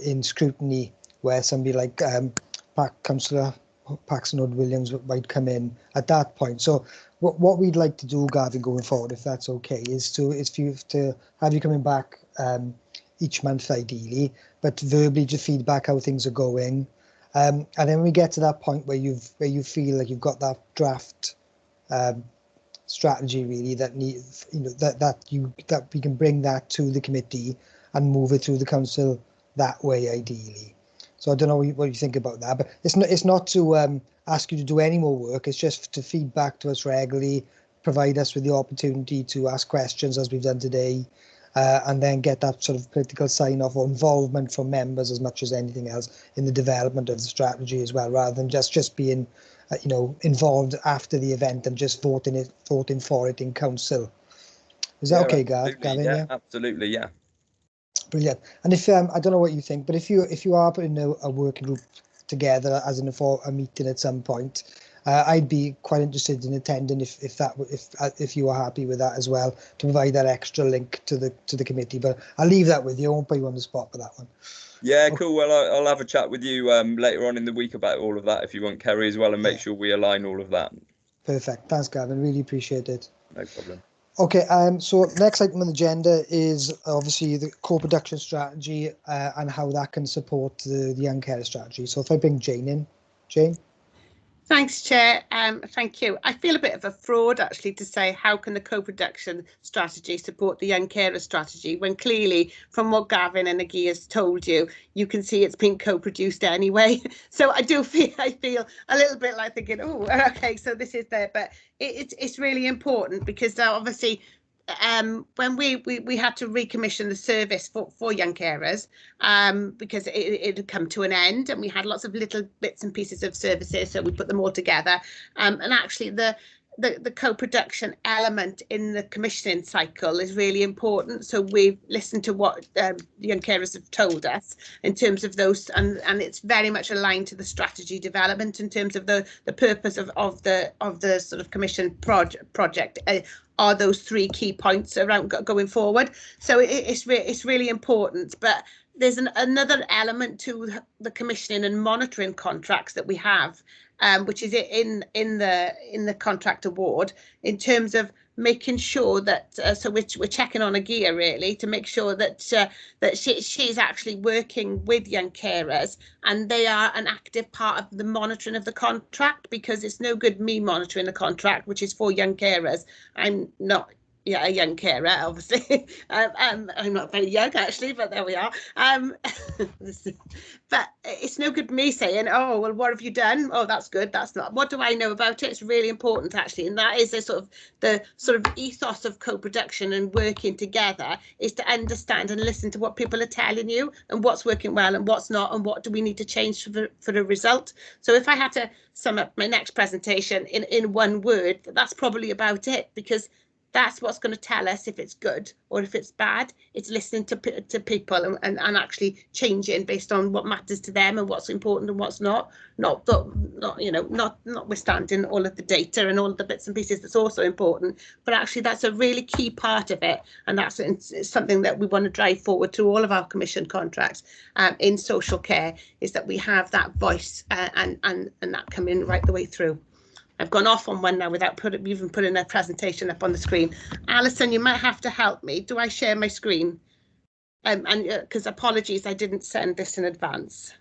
in scrutiny, where somebody like Councillor Paxton Wood-Williams might come in at that point. So what we'd like to do, Gavin, going forward, if that's okay, is to have you coming back each month ideally, but verbally to feedback how things are going. And then when we get to that point where you feel like you've got that draft strategy, really, that we can bring that to the committee and move it through the council that way, ideally. So I don't know what you think about that, but it's not to ask you to do any more work. It's just to feed back to us regularly, provide us with the opportunity to ask questions as we've done today, and then get that sort of political sign-off or involvement from members as much as anything else in the development of the strategy as well, rather than just being involved after the event and just voting for it in council. Is that okay, Gavin? Yeah, absolutely, yeah. Brilliant. And if I don't know what you think, but if you are putting a working group together, as in for a meeting at some point, I'd be quite interested in attending if you are happy with that as well, to provide that extra link to the committee. But I'll leave that with you. I won't put you on the spot for that one. Yeah, cool. Well, I'll have a chat with you later on in the week about all of that, if you want, Kerry, as well, and make sure we align all of that. Perfect. Thanks, Gavin. Really appreciate it. No problem. Okay, so next item on the agenda is obviously the co-production strategy and how that can support the young care strategy. So if I bring Jane in. Jane? Thanks, Chair. Thank you. I feel a bit of a fraud, actually, to say how can the co-production strategy support the young carer strategy, when clearly, from what Gavin and Aggie has told you, you can see it's been co-produced anyway. So I feel a little bit like thinking, oh, okay, so this is there, but it's really important, because obviously when we had to recommission the service for young carers, because it had come to an end, and we had lots of little bits and pieces of services, so we put them all together, and actually the co-production element in the commissioning cycle is really important. So we've listened to what young carers have told us in terms of those, and it's very much aligned to the strategy development in terms of the purpose of the sort of commission project. Are those three key points around going forward. So it's really important. But there's another element to the commissioning and monitoring contracts that we have, which is in the contract award, in terms of making sure that so we're checking on a gear, really, to make sure that she's actually working with young carers, and they are an active part of the monitoring of the contract, because it's no good me monitoring the contract, which is for young carers. I'm not a young carer, obviously. I'm not very young actually, but there we are. But it's no good me saying, oh, well, what have you done? Oh, that's good. That's not. What do I know about it? It's really important actually, and that is the sort of ethos of co-production and working together, is to understand and listen to what people are telling you and what's working well and what's not, and what do we need to change for the result. So if I had to sum up my next presentation in one word, that's probably about it, because that's what's going to tell us if it's good or if it's bad. It's listening to people and actually changing based on what matters to them and what's important and what's not notwithstanding all of the data and all of the bits and pieces that's also important. But actually that's a really key part of it, and that's something that we want to drive forward through all of our commission contracts in social care, is that we have that voice and that coming right the way through. I've gone off on one now without even putting a presentation up on the screen. Alison, you might have to help me. Do I share my screen? And because apologies, I didn't send this in advance.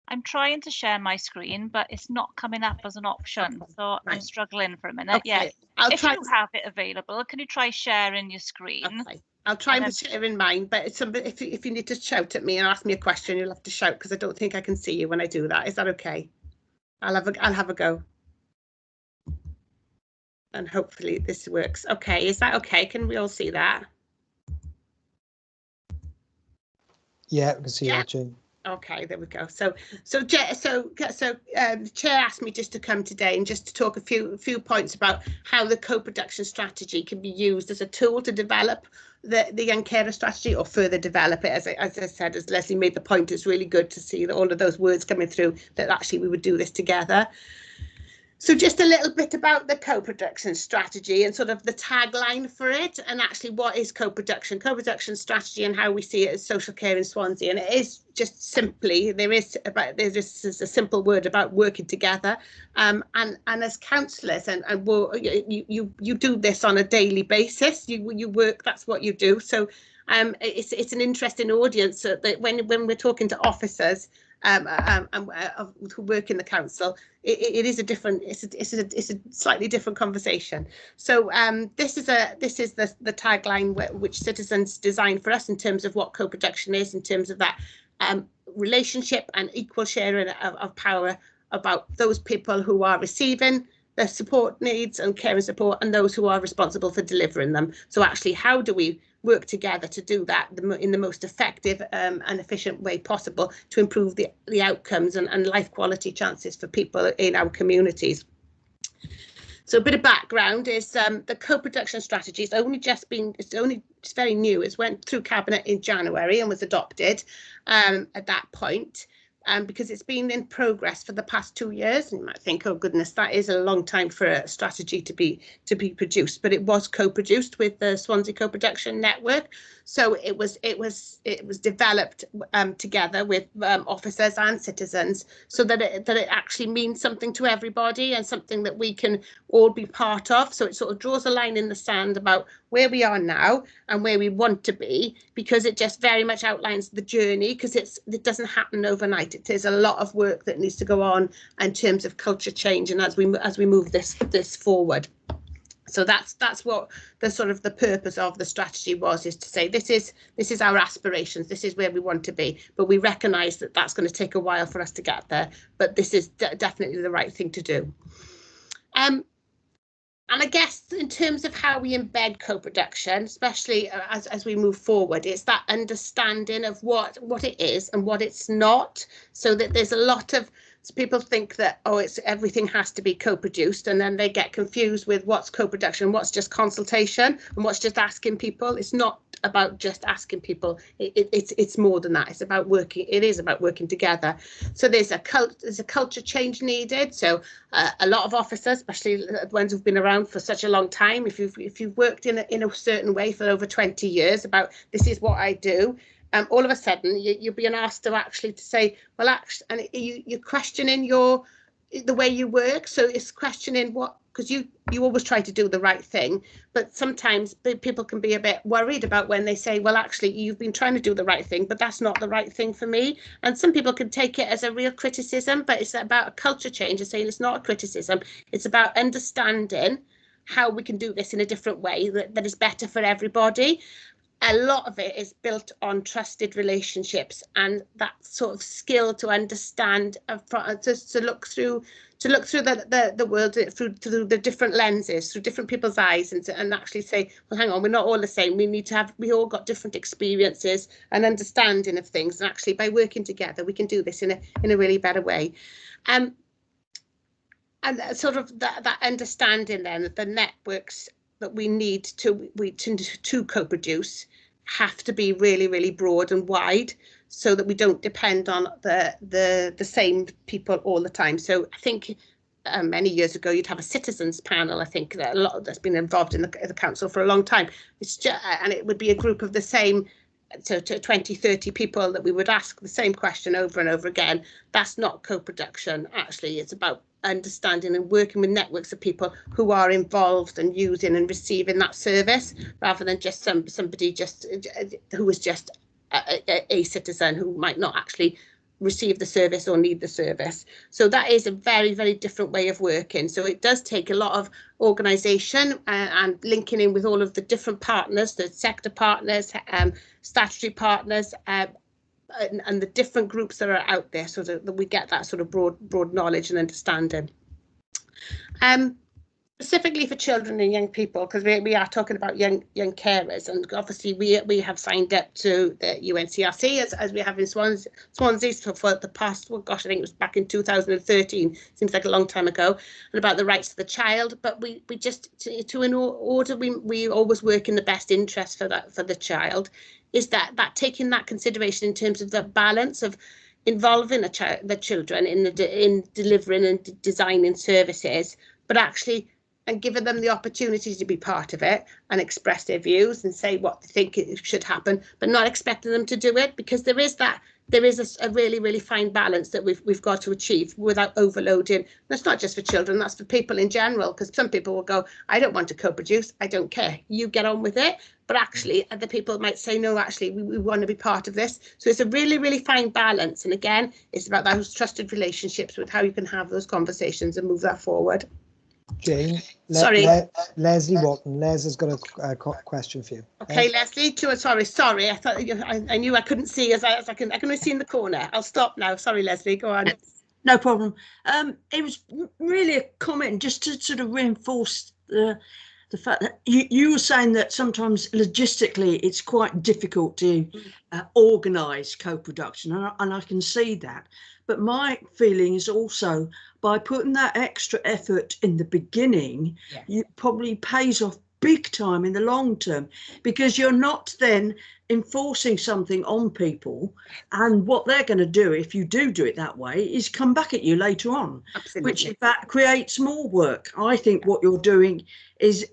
I'm trying to share my screen, but it's not coming up as an option. So I'm struggling for a minute. Okay. Yeah. If you have it available, can you try sharing your screen? Okay. I'll try and share in mine, but if you need to shout at me and ask me a question, you'll have to shout, because I don't think I can see you when I do that. Is that okay? I'll have a go. And hopefully this works. Okay, is that okay? Can we all see that? Yeah, we can see that, Jane. Okay, there we go. So the chair asked me just to come today and just to talk a few points about how the co-production strategy can be used as a tool to develop the young carer strategy, or further develop it. As I said, as Leslie made the point, it's really good to see that all of those words coming through, that actually we would do this together. So just a little bit about the co-production strategy and sort of the tagline for it, and actually what is co-production strategy, and how we see it as social care in Swansea. And it is just simply, there's just a simple word about working together, and as counsellors, and you do this on a daily basis. You work, that's what you do. So it's an interesting audience that when we're talking to officers who work in the council, it is a different, it's a slightly different conversation. So this is the tagline which Citizens designed for us in terms of what co-production is, in terms of that relationship and equal sharing of power about those people who are receiving their support needs and care and support, and those who are responsible for delivering them. So actually, how do we work together to do that in the most effective and efficient way possible to improve the outcomes and life quality chances for people in our communities? So a bit of background is the co-production strategy is it's very new. It went through Cabinet in January and was adopted at that point. Because it's been in progress for the past 2 years, and you might think, oh goodness, that is a long time for a strategy to be produced. But it was co-produced with the Swansea Co-Production Network, so it was developed together with officers and citizens, so that it actually means something to everybody and something that we can all be part of. So it sort of draws a line in the sand about where we are now and where we want to be, because it just very much outlines the journey, because it doesn't happen overnight. It is a lot of work that needs to go on in terms of culture change, and as we move this forward. So that's what the sort of the purpose of the strategy was, is to say this is our aspirations, this is where we want to be, but we recognise that that's going to take a while for us to get there, but this is definitely the right thing to do. And I guess in terms of how we embed co-production, especially as we move forward, it's that understanding of what it is and what it's not. So that there's a lot of people think that, oh, everything has to be co-produced, and then they get confused with what's co-production, what's just consultation, and what's just asking people. It's not about just asking people. It's more than that. It's about working. It is about working together. So there's a culture change needed. So a lot of officers, especially the ones who've been around for such a long time, if you've worked in a certain way for over 20 years, about this is what I do. All of a sudden you're being asked to say, well, actually, and you're questioning the way you work. So it's questioning because you always try to do the right thing, but sometimes people can be a bit worried about when they say, well, actually, you've been trying to do the right thing, but that's not the right thing for me. And some people can take it as a real criticism, but it's about a culture change and saying it's not a criticism. It's about understanding how we can do this in a different way that is better for everybody. A lot of it is built on trusted relationships and that sort of skill to understand, to look through the world through the different lenses, through different people's eyes, and actually say, well, hang on, we're not all the same. We all got different experiences and understanding of things, and actually by working together we can do this in a really better way. And sort of that understanding then that the networks that we need to co-produce have to be really, really broad and wide, so that we don't depend on the same people all the time. So I think many years ago you'd have a citizens panel. I think that a lot that's been involved in the council for a long time. It's just, and it would be a group of the same, to 20, 30 people that we would ask the same question over and over again. That's not co-production. Actually, it's about understanding and working with networks of people who are involved and using and receiving that service, rather than just somebody who is just a citizen who might not actually receive the service or need the service. So that is a very, very different way of working. So it does take a lot of organisation and linking in with all of the different partners, the sector partners, statutory partners, and the different groups that are out there, so that we get that sort of broad knowledge and understanding. Specifically for children and young people, because we are talking about young carers, and obviously we have signed up to the UNCRC as we have in Swansea for the past, well, gosh, I think it was back in 2013, seems like a long time ago, and about the rights of the child. But we just to in order we always work in the best interest for the child, is that taking that consideration in terms of the balance of involving the children in delivering and designing services, but actually and giving them the opportunity to be part of it and express their views and say what they think it should happen, but not expecting them to do it, because there is a really, really fine balance that we've got to achieve without overloading. That's not just for children, that's for people in general, because some people will go, I don't want to co-produce, I don't care, you get on with it. But actually other people might say, no, actually we want to be part of this. So it's a really, really fine balance. And again, it's about those trusted relationships with how you can have those conversations and move that forward. Jane, Leslie Walton. Les has got a question for you. Okay, Leslie. Sorry. I thought I knew I couldn't see as I can only see in the corner. I'll stop now. Sorry, Leslie. Go on. No problem. It was really a comment just to sort of reinforce the fact that you were saying that sometimes logistically it's quite difficult to organise co-production, and I can see that. But my feeling is also by putting that extra effort in the beginning, it probably pays off big time in the long term, because you're not then enforcing something on people, and what they're going to do if you do it that way is come back at you later on. Absolutely. Which in fact creates more work. I think what you're doing is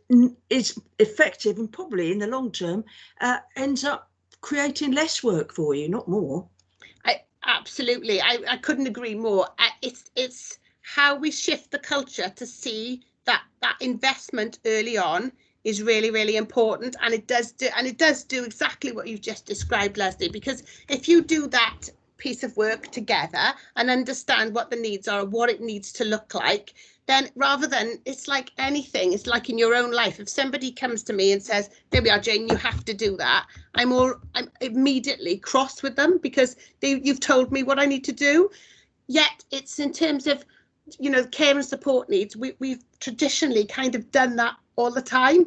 effective, and probably in the long term ends up creating less work for you, not more. Absolutely, I couldn't agree more. It's how we shift the culture to see that investment early on is really, really important, and it does do exactly what you've just described, Leslie. Because if you do that piece of work together and understand what the needs are, what it needs to look like, then rather than, it's like anything, it's like in your own life. If somebody comes to me and says, there we are, Jane, you have to do that, I'm immediately cross with them, because you've told me what I need to do. Yet it's in terms of, care and support needs, we've traditionally kind of done that all the time.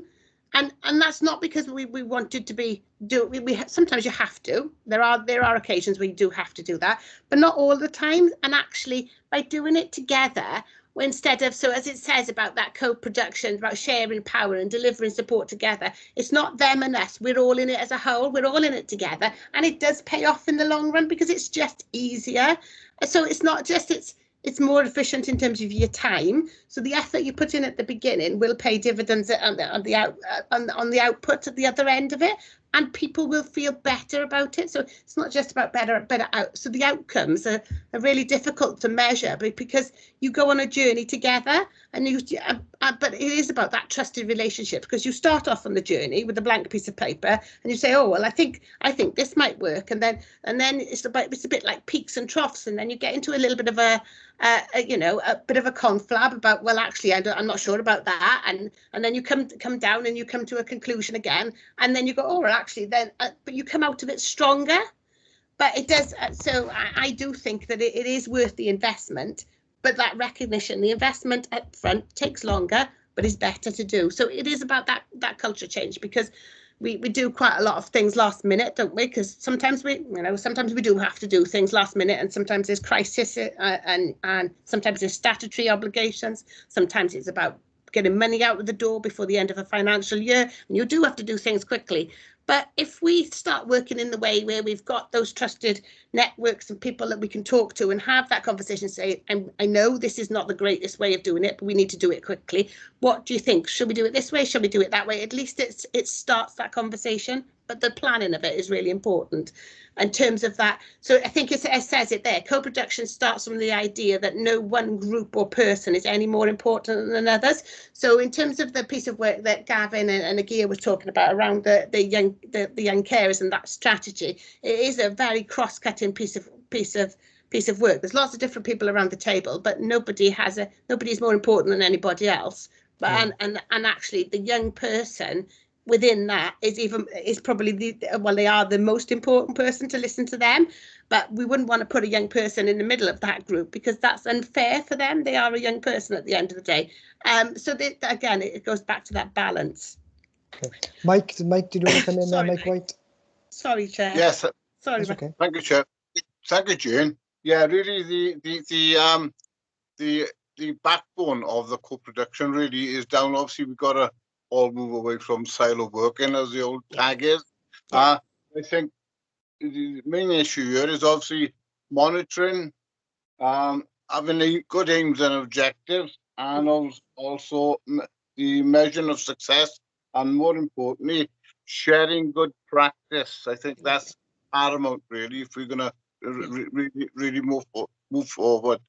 And that's not because we wanted to sometimes you have to. There are occasions where you do have to do that, but not all the time. And actually by doing it together, instead of, so as it says about that co-production, about sharing power and delivering support together, it's not them and us, we're all in it as a whole, we're all in it together, and it does pay off in the long run because it's just easier. So it's not just, it's more efficient in terms of your time. So the effort you put in at the beginning will pay dividends on the output at the other end of it. and people will feel better about it. So it's not just about better out. So the outcomes are really difficult to measure, because you go on a journey together, and but it is about that trusted relationship, because you start off on the journey with a blank piece of paper and you say, oh well, I think this might work, and then it's a bit like peaks and troughs, and then you get into a little bit of a bit of a conflab about, well, actually I'm not sure about that, and then you come down and you come to a conclusion again, and then you go, oh well, actually then but you come out of it stronger. But it does, so I do think that it is worth the investment, but that recognition, the investment up front takes longer, but is better to do. So it is about that culture change, because we do quite a lot of things last minute, don't we? Because sometimes we do have to do things last minute, and sometimes there's crisis, and sometimes there's statutory obligations. Sometimes it's about getting money out of the door before the end of a financial year, and you do have to do things quickly. But if we start working in the way where we've got those trusted networks of people that we can talk to and have that conversation, say, I know this is not the greatest way of doing it, but we need to do it quickly. What do you think? Should we do it this way? Should we do it that way? At least it starts that conversation, but the planning of it is really important in terms of that. So I think it says it there. Co-production starts from the idea that no one group or person is any more important than others. So in terms of the piece of work that Gavin and Agia was talking about around the young carers and that strategy, it is a very cross-cutting piece of work. There's lots of different people around the table, but nobody's more important than anybody else. But and actually the young person within that is probably they are the most important person to listen to them, but we wouldn't want to put a young person in the middle of that group, because that's unfair for them. They are a young person at the end of the day. So again, it goes back to that balance. Okay. Mike, did you want to come in there, Mike White? Sorry, Chair. Yes. Sorry. Okay. Thank you, Chair. Thank you, Jane. Yeah, really, the backbone of the co-production really is down. Obviously, we've got to all move away from silo working, as the old tag is. I think the main issue here is obviously monitoring, having good aims and objectives, and also the measuring of success, and more importantly, sharing good practice. I think that's paramount, really, if we're going to really move forward.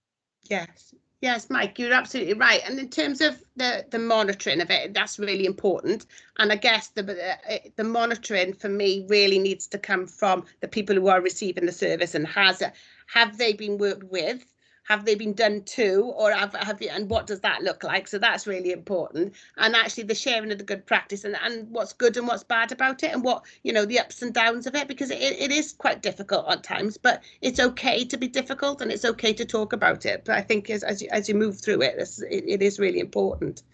Yes, Mike, you're absolutely right. And in terms of the monitoring of it, that's really important. And I guess the monitoring for me really needs to come from the people who are receiving the service, and have they been worked with? Have they been done to, or have you, and what does that look like? So that's really important. And actually the sharing of the good practice, and what's good and what's bad about it, and what, the ups and downs of it, because it is quite difficult at times, but it's okay to be difficult, and it's okay to talk about it. But I think as you move through it, it is really important.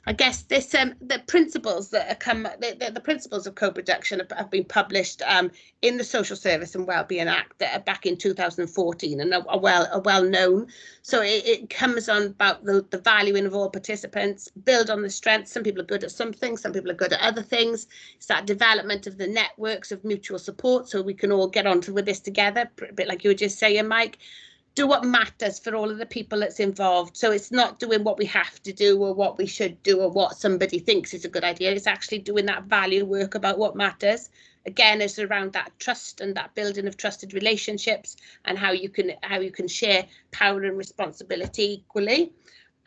I guess this the principles that the principles of co-production have been published in the Social Service and Wellbeing Act back in 2014, and are well known. So it comes on about the valuing of all participants, build on the strengths. Some people are good at some things, some people are good at other things. It's that development of the networks of mutual support, so we can all get on with this together, a bit like you were just saying, Mike. Do what matters for all of the people that's involved. So it's not doing what we have to do or what we should do or what somebody thinks is a good idea. It's actually doing that value work about what matters. Again, it's around that trust and that building of trusted relationships, and how you can share power and responsibility equally.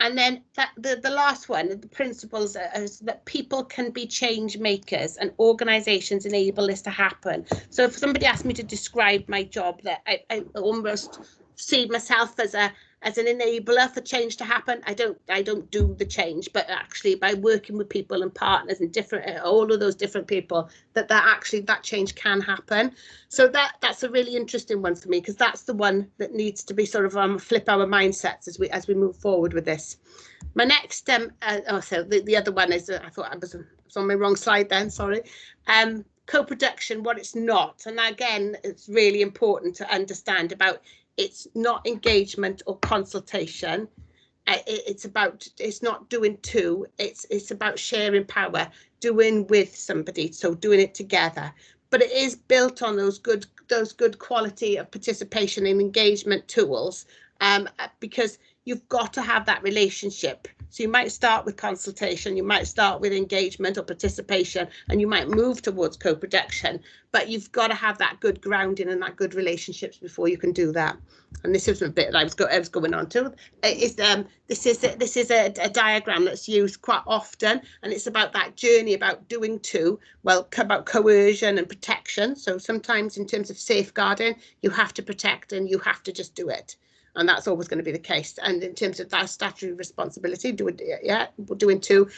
And then the last one, the principles is that people can be change makers, and organisations enable this to happen. So if somebody asked me to describe my job, that I almost see myself as an enabler for change to happen. I don't do the change, but actually by working with people and partners and all of those different people, that change can happen. So that's a really interesting one for me, because that's the one that needs to be sort of flip our mindsets as we move forward with this. My next so the other one is I thought I was on my wrong slide then, sorry. Co-production, what it's not, and again it's really important to understand about. It's not engagement or consultation. It's not doing two. It's about sharing power, doing with somebody, so doing it together. But it is built on those good quality of participation and engagement tools, because you've got to have that relationship. So you might start with consultation, you might start with engagement or participation, and you might move towards co-production, but you've got to have that good grounding and that good relationships before you can do that. And this is a bit that I was going on to. This is a diagram that's used quite often, and it's about that journey about doing two, well, about coercion and protection. So sometimes in terms of safeguarding, you have to protect and you have to just do it. And that's always going to be the case. And in terms of that statutory responsibility, doing two.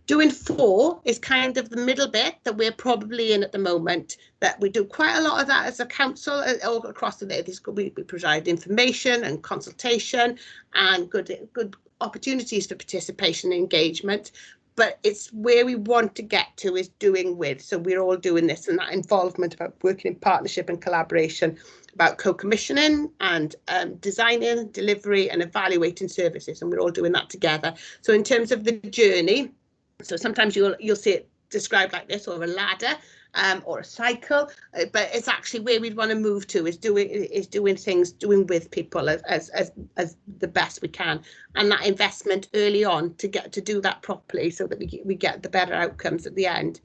Doing four is kind of the middle bit that we're probably in at the moment, that we do quite a lot of that as a council all across the day. We provide information and consultation and good opportunities for participation and engagement. But it's where we want to get to is doing with. So we're all doing this, and that involvement about working in partnership and collaboration, about co-commissioning and designing, delivery and evaluating services. And we're all doing that together. So in terms of the journey, so sometimes you'll see it described like this, or a ladder, or a cycle, but it's actually where we'd want to move to is doing things, doing with people as the best we can, and that investment early on to get to do that properly, so that we get the better outcomes at the end.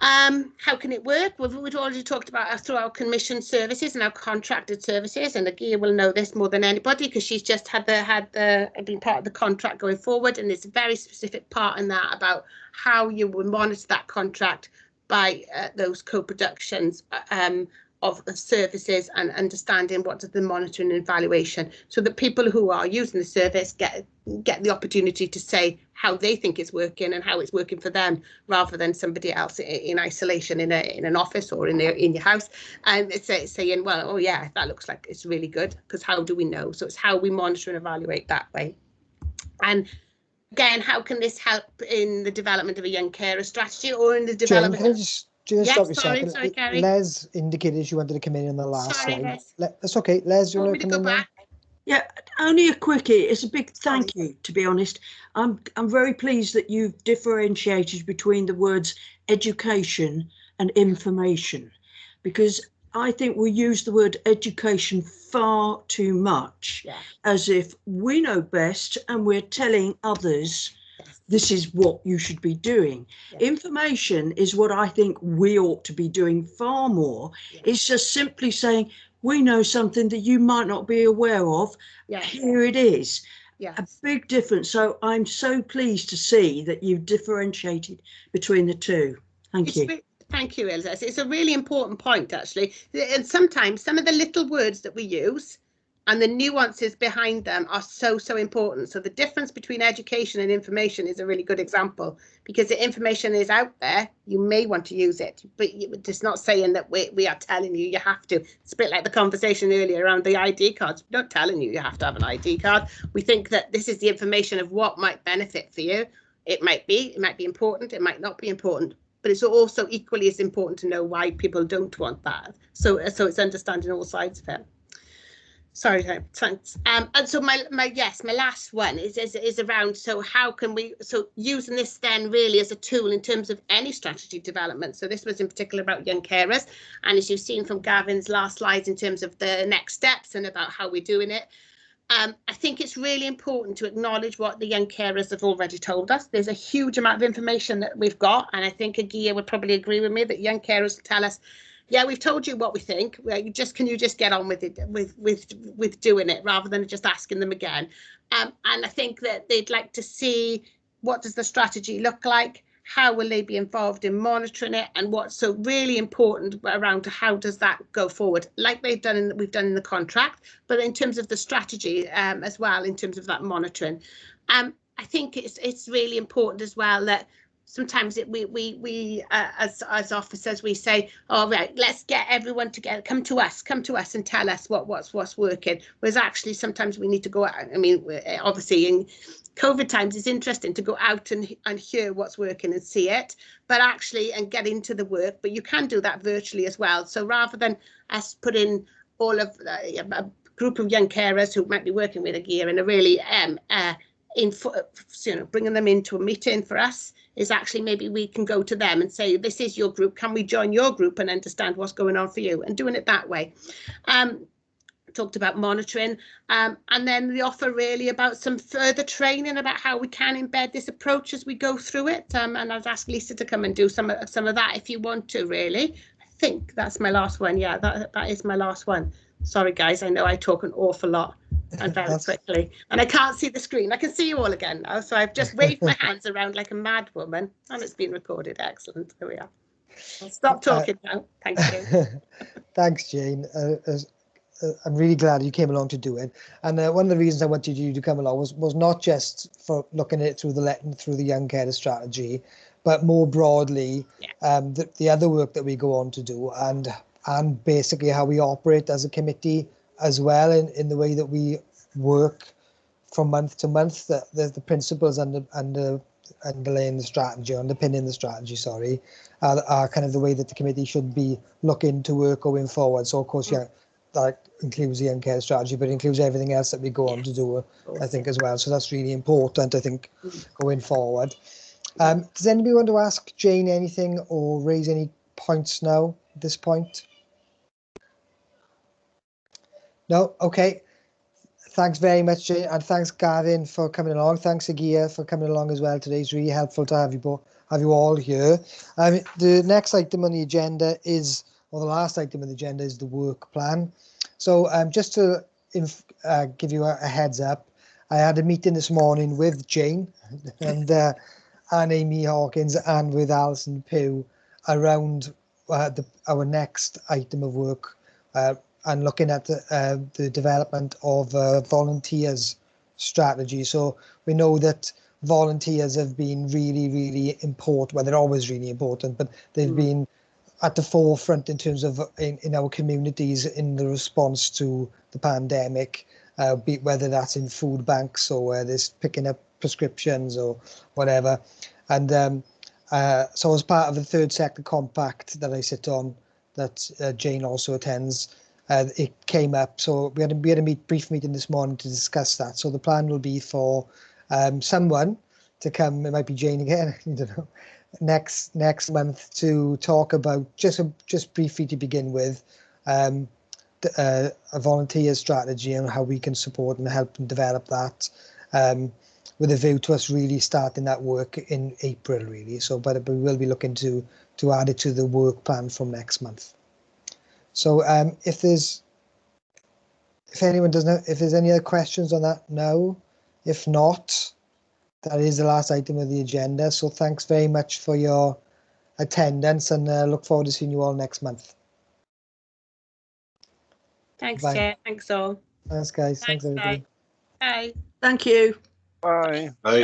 How can it work? We've already talked about through our commission services and our contracted services, and Agia will know this more than anybody because she's just been part of the contract going forward, and there's a very specific part in that about how you will monitor that contract by those co-productions of services, and understanding what does the monitoring and evaluation, so that people who are using the service get the opportunity to say how they think it's working and how it's working for them, rather than somebody else in isolation in an office or in your house, and it's saying, well, oh yeah, that looks like it's really good, because how do we know? So it's how we monitor and evaluate that way. And again, how can this help in the development of a young carer strategy, or in the development? Jen, just stop you a second. Sorry, Gary. Les indicated she wanted to come in on the last slide. Les. That's okay. Les, do you want to come in there? Yeah, only a quickie. It's a big thank you, to be honest. I'm very pleased that you've differentiated between the words education and information, because I think we use the word education far too much, as if we know best and we're telling others this is what you should be doing. Information is what I think we ought to be doing far more. It's just simply saying, we know something that you might not be aware of. Here it is. A big difference. So I'm so pleased to see that you've differentiated between the two. Thank you. Thank you, Elsa. It's a really important point, actually. And sometimes some of the little words that we use and the nuances behind them are so important. So the difference between education and information is a really good example, because the information is out there. You may want to use it, but it's not saying that we are telling you you have to. It's a bit like the conversation earlier around the ID cards. We're not telling you have to have an ID card. We think that this is the information of what might benefit for you. It might be important, it might not be important, but it's also equally as important to know why people don't want that. So it's understanding all sides of it. Sorry, thanks. And so my last one is around, so how can we, so using this then really as a tool in terms of any strategy development. So this was in particular about young carers, and as you've seen from Gavin's last slides in terms of the next steps and about how we're doing it, I think it's really important to acknowledge what the young carers have already told us. There's a huge amount of information that we've got, and I think Agia would probably agree with me that young carers tell us, yeah, we've told you what we think. Can you just get on with it, with doing it, rather than just asking them again? And I think that they'd like to see, what does the strategy look like? How will they be involved in monitoring it? And what's so really important around how does that go forward, like we've done in the contract, but in terms of the strategy as well, in terms of that monitoring. I think it's really important as well that sometimes we as officers, we say, all right, let's get everyone together, come to us and tell us what's working. Whereas actually sometimes we need to go out. I mean, obviously in COVID times, it's interesting to go out and hear what's working and see it, but actually and get into the work. But you can do that virtually as well. So rather than us put in all of a group of young carers who might be working with Agia in a really bringing them into a meeting for us, is actually maybe we can go to them and say, this is your group, can we join your group and understand what's going on for you, and doing it that way. talked about monitoring, and then the offer really about some further training about how we can embed this approach as we go through it. And I'd ask Lisa to come and do some of that if you want to, really. I think that's my last one. Yeah, that is my last one. Sorry, guys, I know I talk an awful lot and very quickly, and I can't see the screen. I can see you all again now, so I've just waved my hands around like a mad woman, and it's been recorded. Excellent. There we are. I'll stop talking now. Thank you. Thanks, Jane. I'm really glad you came along to do it. And one of the reasons I wanted you to come along was not just for looking at it through the young carer strategy, but more broadly, the other work that we go on to do, and basically how we operate as a committee as well, in the way that we work from month to month. The principles underpinning the strategy, sorry, are kind of the way that the committee should be looking to work going forward. So of course, that includes the young care strategy, but it includes everything else that we go on to do, I think, as well. So that's really important, I think, going forward. Does anybody want to ask Jane anything or raise any points now at this point? No? Okay. Thanks very much, Jane, and thanks, Gavin, for coming along. Thanks, Agia, for coming along as well today. It's really helpful to have you all here. The next item on the agenda is, or the last item on the agenda is the work plan. So just to give you a heads up, I had a meeting this morning with Jane and Amy Hawkins and with Alison Pugh around our next item of work, and looking at the development of volunteers strategy. So we know that volunteers have been really, really important. Well, they're always really important, but they've been at the forefront in terms of in our communities in the response to the pandemic, whether that's in food banks or where there's picking up prescriptions or whatever. And so as part of the Third Sector Compact that I sit on, that Jane also attends, it came up. So we had a brief meeting this morning to discuss that. So the plan will be for someone to come, it might be Jane again, I don't know, next month to talk about, just briefly to begin with, a volunteer strategy and how we can support and help and develop that, with a view to us really starting that work in April, really. So, but we will be looking to add it to the work plan from next month. So if anyone doesn't know, if there's any other questions on that, no. If not, that is the last item of the agenda. So thanks very much for your attendance, and look forward to seeing you all next month. Thanks, Bye. Chair. Thanks all. Thanks, guys. Thanks everybody. Bye. Thank you. Bye. Bye.